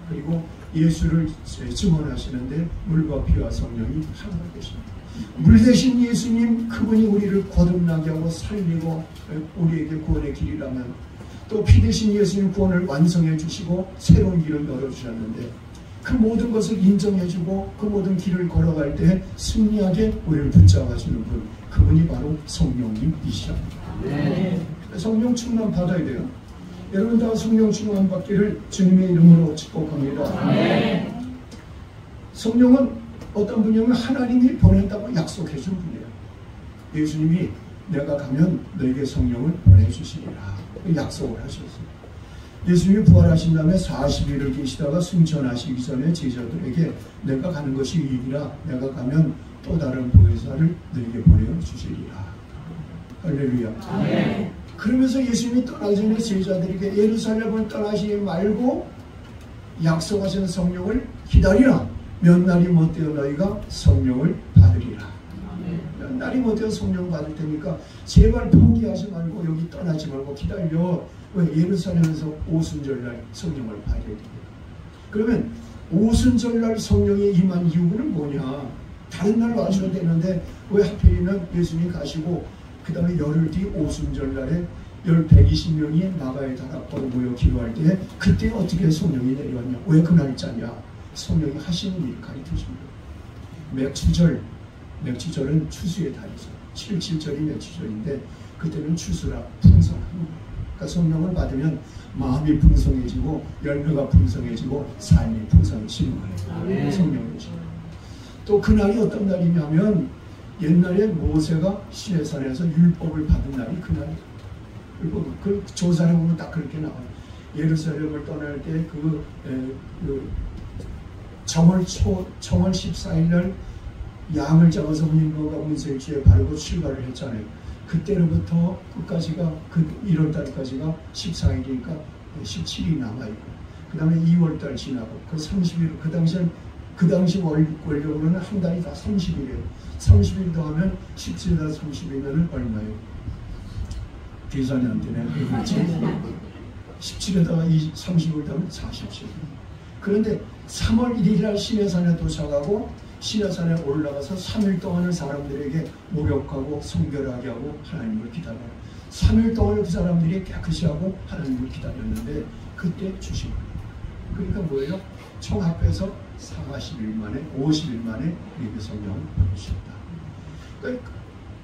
그리고 예수를 증언하시는데 물과 피와 성령이 하나가 되십니다. 물 대신 예수님 그분이 우리를 거듭나게 하고 살리고 우리에게 구원의 길이라면 또 피 대신 예수님 구원을 완성해 주시고 새로운 길을 열어주셨는데 그 모든 것을 인정해주고 그 모든 길을 걸어갈 때 승리하게 우리를 붙잡아주는 분 그분이 바로 성령님이시랍니다. 성령 충만 받아야 돼요. 여러분 다 성령 충만 받기를 주님의 이름으로 축복합니다. 성령은 어떤 분이냐면 하나님이 보낸다고 약속해 준 분이에요. 예수님이 내가 가면 너에게 성령을 보내주시리라 약속을 하셨어요. 예수님이 부활하신 다음에 40일을 계시다가 승천하시기 전에 제자들에게 내가 가는 것이 이익이라 내가 가면 또 다른 보혜사를 너에게 보내주시리라. 할렐루야. 아멘. 그러면서 예수님이 떠나기 전에 제자들에게 예루살렘을 떠나시지 말고 약속하신 성령을 기다리라. 몇 날이 못되어 너희가 성령을 받으리라. 몇 날이 못되어 성령 받을 테니까 제발 포기하지 말고 여기 떠나지 말고 기다려. 왜? 예루살렘에서 오순절날 성령을 받아야 돼요. 그러면 오순절날 성령이 임한 이유는 뭐냐? 다른 날 와셔야 되는데 왜 하필이면 예수님 가시고 그 다음에 열흘 뒤 오순절날에 120명이 나가에 달아서 모여 기도할 때 그때 어떻게 성령이 내려왔냐? 왜 그 날짜냐? 성령이 하시는 일을 가르쳐줍니다. 맥추절은 추수의 달이죠. 7.7절이 맥추절인데 그때는 추수라 풍성합니다. 그러니까 성령을 받으면 마음이 풍성해지고 열매가 풍성해지고 삶이 풍성해지는 거예요. 성령이죠. 또 그날이 어떤 날이냐면 옛날에 모세가 시내산에서 율법을 받은 날이 그날이에요. 그 조사를 보면 딱 그렇게 나와요. 예루살렘을 떠날 때 정월 14일 날 양을 잡아서 문인거가 문설주에 바르고 출발을 했잖아요. 그때로부터 끝까지가 1월달까지가 14일이니까 17일이 남아있고 그 다음에 2월달 지나고 그 30일 그 당시 원력으로는 한 달이 다 30일이에요. 30일 더하면 17달 30일이면 얼마예요? 계산이 안 되네. 그렇지? 17에다가 30일 더하면 47일. 그런데 3월 1일 날 시내산에 도착하고 시내산에 올라가서 3일 동안을 사람들에게 목욕하고 성결하게 하고 하나님을 기다려요. 3일 동안을 그 사람들이 깨끗이 하고 하나님을 기다렸는데 그때 주신 거예요. 그러니까 뭐예요? 총 합해서 40일 만에 50일 만에 우리에게 성령을 보내주셨다. 그러니까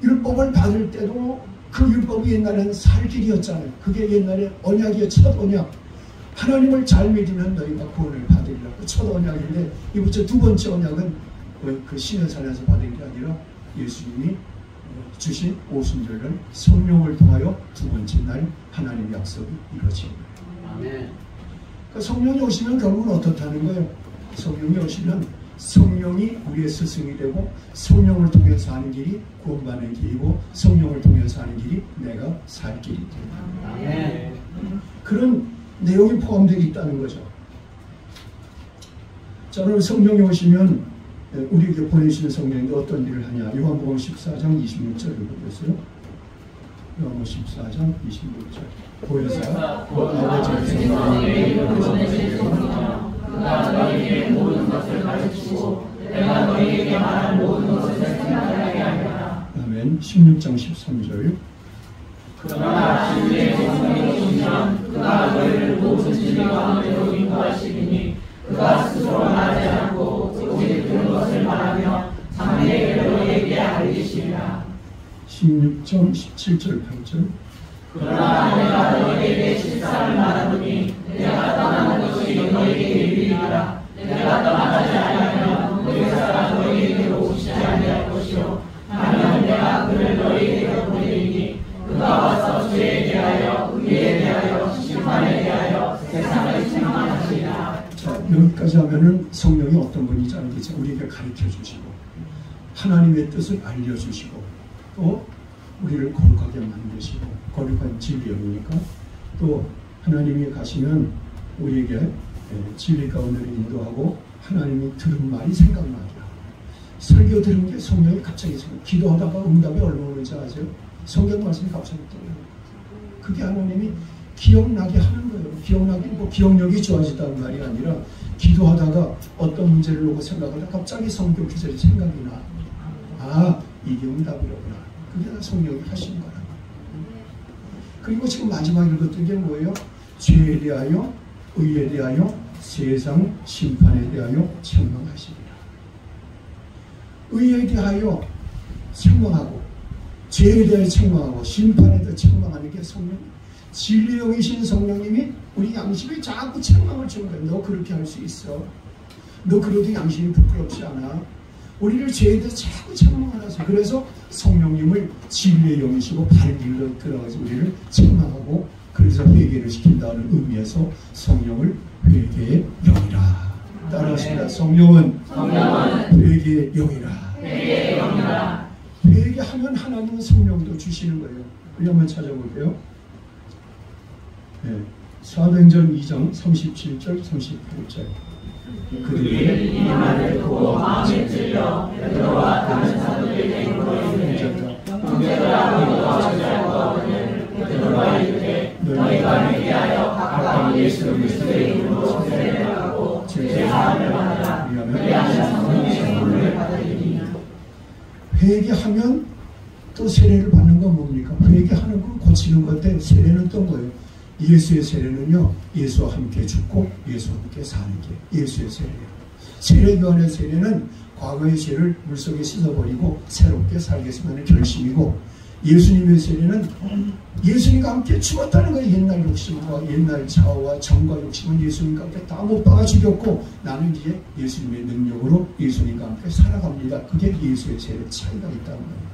율법을 받을 때도 그 율법이 옛날에는 살 길이었잖아요. 그게 옛날에 언약이에요. 첫 언약. 하나님을 잘 믿으면 너희가 구원을 받으리라고 첫 언약인데 이부터 두 번째 언약은 그 시내산에서 받은 게 아니라 예수님이 주신 오순절날 성령을 통하여 두 번째 날 하나님의 약속이 이루어진 거예요. 아멘. 그러니까 성령이 오시면 결국은 어떻다는 거예요? 성령이 오시면 성령이 우리의 스승이 되고 성령을 통해서 하는 길이 구원받는 길이고 성령을 통해서 하는 길이 내가 살 길이 됩니다. 아멘. 그런 내용이 포함되어 있다는 거죠. 자, 그럼 성령이 오시면 우리에게 보내시는 성령이 어떤 일을 하냐? 요한복음 14장 26절을 보겠어요. 요한복음 14장 26절. 보혜사 곧 아버지의 성령이 그가 너희에게 모든 것을 가르치고 내가 너희에게 말한 모든 것을 생각하게 하리라. 아멘. 아멘. 16장 13절. 그러나 진리의 성령이 오시면 그가 너희를 모든 진리 가운데로 인도하시리니 그가 스스로 말하지 않고 오직 들은 것을 말하며 장래에 너희에게 알리시리라. 16장 17절 8절. 그러나 내가 너희에게 실상을 말하노니 내가 떠나는 것이 너희에게 이르리라. 내가 떠나지 않으면 의사가 너희에게로 오시지 아니할 것이요 아니면 내가 그를 너희에게 보내리니 그가 와서 죄에 대하여 의에 대하여 심판에 대하여 세상을 책망하시리라. 자, 여기까지 하면은 성령이 어떤 분인지 알겠죠. 우리에게 가르쳐 주시고 하나님의 뜻을 알려주시고 또 우리를 거룩하게 만드시고 거룩한 진리이니까 또 하나님이 가시면 우리에게 진리 가운데로 인도하고 하나님이 들은 말이 생각나게 하고 설교 들은 게 성령이 갑자기 기도하다가 응답이 얼마나 오는지 아세요? 성경 말씀이 갑자기 떠요. 그게 하나님이 기억나게 하는 거예요. 기억나게 뭐 기억력이 좋아지다는 말이 아니라 기도하다가 어떤 문제를 놓고 생각하다 갑자기 성경 구절이 생각이 나. 아, 이게 응답이로구나. 그게 다 성령이 하신 거라. 그리고 지금 마지막 읽었던 게 뭐예요? 죄에 대하여 의에 대하여 세상 심판에 대하여 책망하시리라. 의에 대하여 책망하고 죄에 대하여 책망하고 심판에 대하여 책망하는 게 성령. 진리의 영이신 성령님이 우리 양심에 자꾸 책망을 주는 거예요. 너 그렇게 할 수 있어. 너 그래도 양심이 부끄럽지 않아. 우리를 죄에 대해서 자꾸 책망을 하세요. 그래서 성령님을 진리의 영이시고 바른 길로 들어가서 우리를 책망하고 그래서 회개를 시킨다는 의미에서 성령을 회개의 영이라. 따라하십니다. 성령은 회개의 영이라. 회개하면 하나님은 성령도 주시는 거예요. 우리 한번 찾아볼게요. 네. 사도행전 2장 37절 38절. 그들이 이 말을 듣고 마음에 찔려 베드로와 다른 사도들에게 물어이르되 형제들아 너희가 어찌할 거거늘 베드로가 이르되 너희가 회개하여 각각 예수 그리스도의 이름으로 세례를 받고 죄사함을 받으라. 그리하면 성령의 선물을 받으리니. 회개하면 또 세례를 받는 건 뭡니까? 회개하는 건 고치는 건데 세례는 또 뭐예요? 예수의 세례는요, 예수와 함께 죽고 예수와 함께 사는 게 예수의 세례예요. 세례교환의 세례는 과거의 죄를 물속에 씻어버리고 새롭게 살겠습니다는 결심이고, 예수님의 세례는 예수님과 함께 죽었다는 거예요. 옛날 욕심과 옛날 자아와 정과 욕심은 예수님과 함께 다 못 박아 죽였고 나는 이제 예수님의 능력으로 예수님과 함께 살아갑니다. 그게 예수의 세례 차이가 있다는 거예요.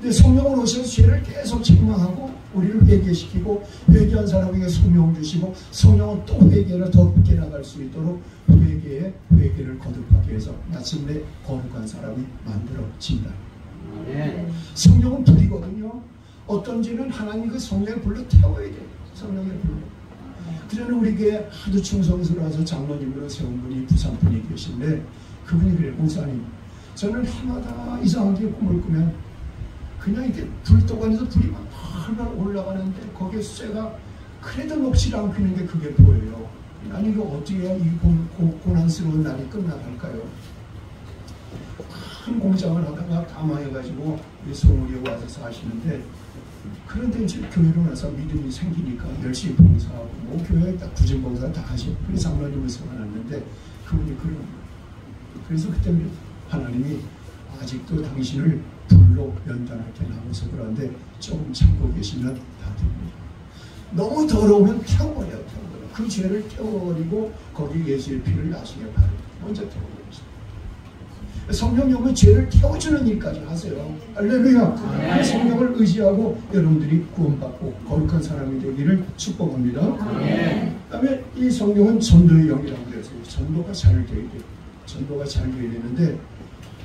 근데 성령은 오셔서 죄를 계속 책망하고 우리를 회개시키고 회개한 사람에게 성령 주시고 성령은 또 회개를 더 깊게 나갈 수 있도록 회개를 거듭하게 해서 마침내 거룩한 사람이 만들어진다. 성령은 불이거든요. 어떤 죄는 하나님 그 성령의 불로 태워야 돼요. 성령의 불로. 그전에 우리 교회 하도 충성스러워서 장로님으로 세운 분이 부산분이 계신데 그분이 그래요. 목사님, 저는 해마다 이상하게 꿈을 꾸면 그냥 이렇게 불도관에서 불이 막 활발 올라가는데 거기에 쇠가 그래도 녹지 않고 있는 게 그게 보여요. 아니 이거 어떻게 해야 이 고난스러운 날이 끝나갈까요? 큰 공장을 하다가 감화해가지고 소울이 와서 사시는데, 그런데 이제 교회로 나서 믿음이 생기니까 열심히 봉사하고 뭐 교회에 딱 구진 봉사 다 하시고 그래서 장로님을 세워놨는데 그분이 그런 거예요. 그래서 그때 하나님이 아직도 당신을 불로 연단할게 나와서 그런데 조금 참고 계시면 다 됩니다. 너무 더러우면 태워버려요. 그 죄를 태워버리고 거기 예수의 피를 나중에 바르고 먼저 태워버리죠. 성령이 오면 죄를 태워주는 일까지 하세요. 할렐루야. 성령을 의지하고 여러분들이 구원받고 거룩한 사람이 되기를 축복합니다. 그 다음에 이 성령은 전도의 영이라고 그랬어요. 전도가 잘 돼야 돼요. 전도가 잘 돼야 되는데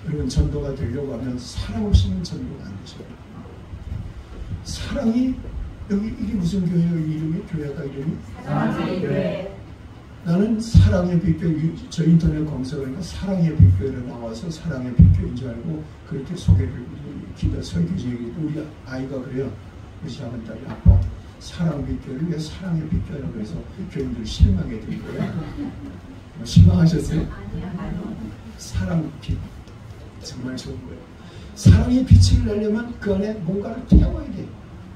여러분, 전도가 되려고 하면 사랑 없이는 전도가 안 되죠. 사랑이, 여기 이게 무슨 교회예요? 이름이? 교회가 이름이? 사랑의 교회. 나는 사랑의 빛교회, 저 인터넷 검색하니까 사랑의 빛교회로 나와서 사랑의 빛교회인 줄 알고 그렇게 소개를 기도 설교지에게 우리 아이가 그래요. 우리 작은 딸이 아빠 사랑 빛교회를 왜 사랑의 빛교회라고 해서 교인들 실망해 드린 거야. 실망하셨어요? 사랑 빛. 정말 좋은 거예요. 사랑이 빛을 내려면 그 안에 뭔가를 태워야 돼요.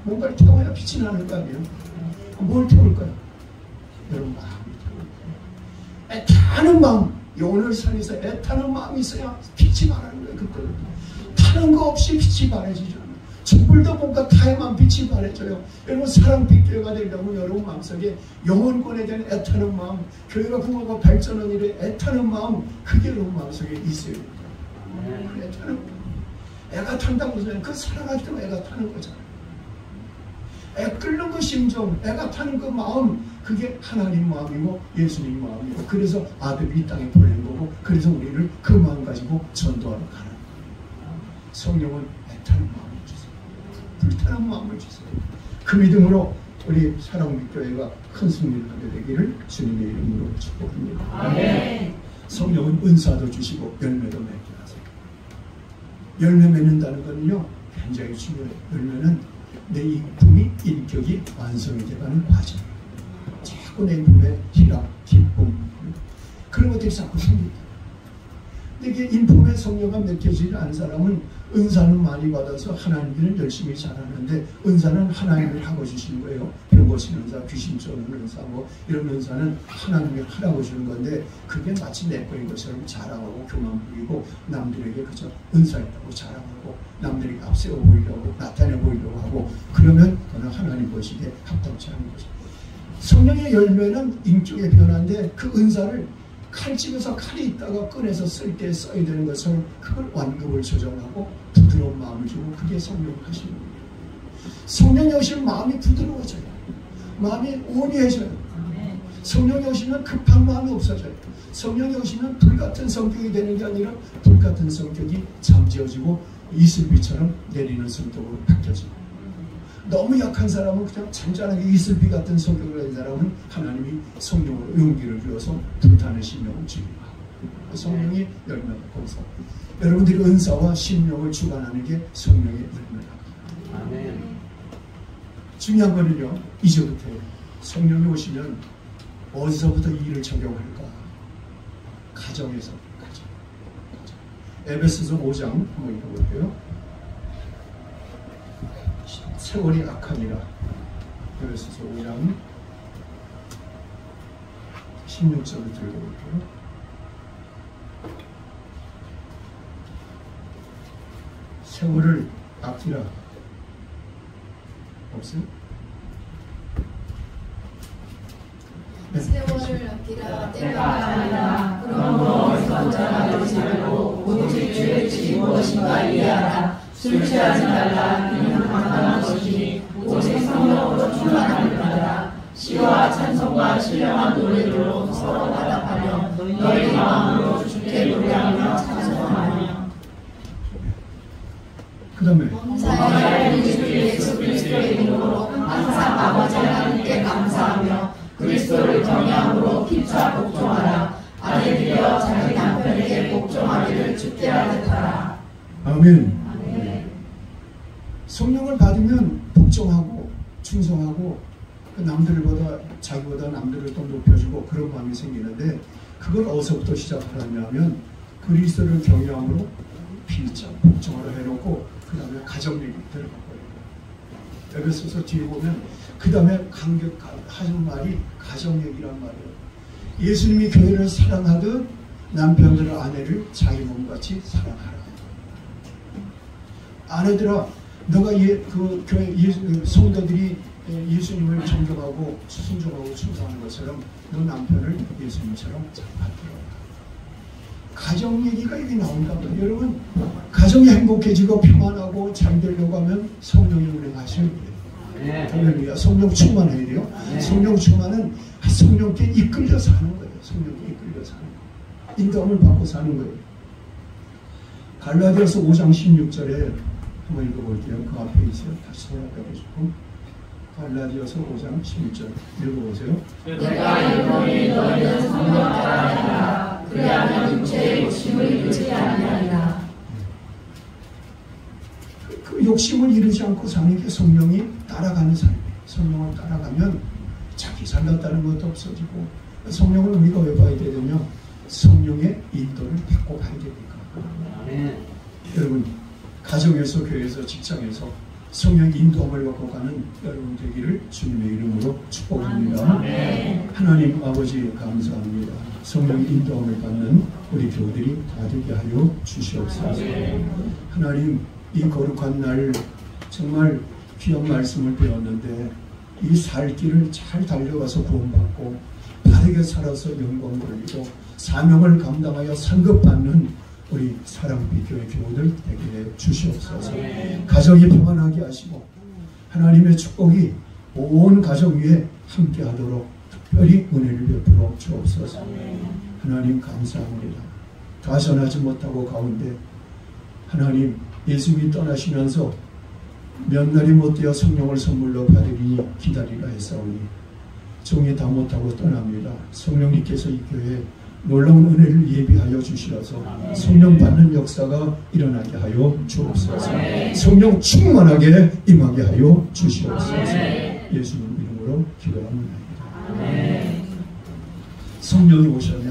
뭔가를 태워야 빛이 나는 거 아니에요? 뭘 태울까요? 여러분, 마음이 태워야 돼요. 애타는 마음, 오늘 산에서 애타는 마음이 있어야 빛이 발하는 거예요. 그때 타는 거 없이 빛이 발해지죠. 죽을도 뭔가 타야만 빛이 발해져요. 여러분, 사랑빛교회가 되려면 여러분 마음속에 영혼권에 대한 애타는 마음, 교회가 부모가 발전하는 일에 애타는 마음, 그게 여러분 마음속에 있어야 돼요. 애타는 마음. 애가 탄다고 해서 그 사랑할 때만 애가 타는 거잖아요. 애 끓는 그 심정, 애가 타는 그 마음, 그게 하나님 마음이고 예수님 마음이고, 그래서 아들이 이 땅에 보낸 거고, 그래서 우리를 그 마음 가지고 전도하러 가는 거예요. 성령은 애타는 마음을 주세요. 불타는 마음을 주세요. 그 믿음으로 우리 사랑빛교회가 큰 승리를 하게 되기를 주님의 이름으로 축복합니다. 아멘. 성령은 은사도 주시고 열매도 맺게 하세요. 열매 맺는다는 것은요, 굉장히 중요해요. 열매는 내 인품이, 인격이 완성이 되가는 과정이에요. 자꾸 내 인품에 희락, 기쁨, 그런 것들이 자꾸 생깁니다. 근데 이게 인품의 성령가 맺혀지지 않은 사람은 은사는 많이 받아서 하나님 일을 열심히 잘하는데, 은사는 하나님이 하고 주시는 거예요. 병고신 은사, 귀신 쫓는 은사, 뭐 이런 은사는 하나님이 하라고 주는 건데, 그게 마치 내 거인 것처럼 자랑하고 교만 부리고, 남들에게 그저 은사했다고 자랑하고, 남들이 앞세워 보이려고 나타내 보이려고 하고, 그러면 그는 하나님 보시기에 합당치 않은 거죠. 성령의 열매는 인격의 변화인데, 그 은사를 칼집에서 칼이 있다가 꺼내서 쓸 때 써야 되는 것처럼 그걸 완급을 조정하고 부드러운 마음을 주고, 그게 성령 하시는 거예요. 성령이 오시면 마음이 부드러워져요. 마음이 온유해져요. 성령이 오시면 급한 마음이 없어져요. 성령이 오시면 불같은 성격이 되는 게 아니라 불같은 성격이 잠재워지고 이슬비처럼 내리는 성격으로 바뀌어져요. 너무 약한 사람은 그냥 잔잔하게 이슬비 같은 성격을 가진 사람은 하나님이 성령으로 용기를 주어서 불타는 심령을 주입니다. 성령이 열매를 거기서 여러분들이 은사와 심령을 주관하는 게 성령의 열매입니다. 아멘. 중요한 거는요, 이제부터 성령이 오시면 어디서부터 이 일을 적용할까? 가정에서. 가정. 에베소서 5장 한번 읽어볼게요. 세월이 악하니라. 에베소서 5장 16절을 읽어볼게요. 세월을 아끼라. 없어요? 네. 세월을 아끼라. 때가 아니라 그러므로 언제나 되지 말고 오직 죄의 뜻이 무엇인가 이해하라. 술 취하지 말라. 이는 강간한 것이니 오직 성령으로 충만하리라. 시와 찬송과 신령한 노래들로 서로 화답하며 너희 마음으로 주께 노래하며 찬송하며. 그 다음에 범사의 예수 그리스도의 이름으로 항상 아버지 하나님께 감사하며 그리스도를 경외함으로 피차 복종하라. 아내들이여 자기 남편에게 복종하기를 주께 하듯하라. 아멘. 성령을 받으면 복종하고 충성하고, 남들보다 자기보다 남들을 더 높여주고 그런 마음이 생기는데, 그걸 어디서부터 시작하냐면 그리스도를 경외함으로 피차 복종하라 해놓고 그 다음에 가정얘기 들어갈 거예요. 에베소서 뒤에 보면 그 다음에 하는 말이 가정얘기란 말이에요. 예수님이 교회를 사랑하듯 남편들과 아내를 자기 몸같이 사랑하라. 아내들아, 너가 그 교회 성도들이 예수님을 존경하고 순종하고 충성하는 것처럼 너 남편을 예수님처럼 잘 받들어라. 가정 얘기가 여기 나온다고요. 여러분, 가정이 행복해지고 평안하고 잘 되려고 하면 성령이 운행하셔야 돼요. 할렐루야. 성령 충만해야 돼요. 성령 충만은 성령께 이끌려 사는 거예요. 성령께 이끌려 사는 거예요. 인도함을 받고 사는 거예요. 갈라디아서 5장 16절에 한번 읽어볼게요. 그 앞에 있어요. 다시 생각해 보시고. 갈라디아서 5장 16절 읽어보세요. 내가 이르노니 너희는 성령 따라하라. 그리하면 육체의 욕심을 이루지 아니하리라. 그 욕심을 이루지 않고 사는 게 성령이 따라가는 삶이에요. 성령을 따라가면 자기 잘 같다는 것도 없어지고, 성령을 우리가 왜 봐야 되냐면 성령의 인도를 받고 가야 되니까. 아멘. 여러분, 가정에서, 교회에서, 직장에서 성령 인도함을 받고 가는 여러분 되기를 주님의 이름으로 축복합니다. 하나님 아버지 감사합니다. 성령 인도함을 받는 우리 교우들이 다 되게 하여 주시옵소서. 하나님, 이 거룩한 날 정말 귀한 말씀을 배웠는데 이 살 길을 잘 달려가서 구원받고 바르게 살아서 영광 돌리고 사명을 감당하여 상급받는 우리 사랑비 교회 교우들 되게 해 주시옵소서. 가정이 평안하게 하시고 하나님의 축복이 온 가정 위에 함께 하도록 특별히 은혜를 베풀어 주옵소서. 하나님 감사합니다. 다 전하지 못하고 가운데 하나님 예수님이 떠나시면서 몇 날이 못되어 성령을 선물로 받으리니 기다리라 했사오니 종이 다 못하고 떠납니다. 성령님께서 이 교회에 놀라운 은혜를 예비하여 주시어서 성령 받는 역사가 일어나게 하여 주옵소서. 성령 충만하게 임하게 하여 주시옵소서. 예수님 이름으로 기도합니다. 성령이 오셨네.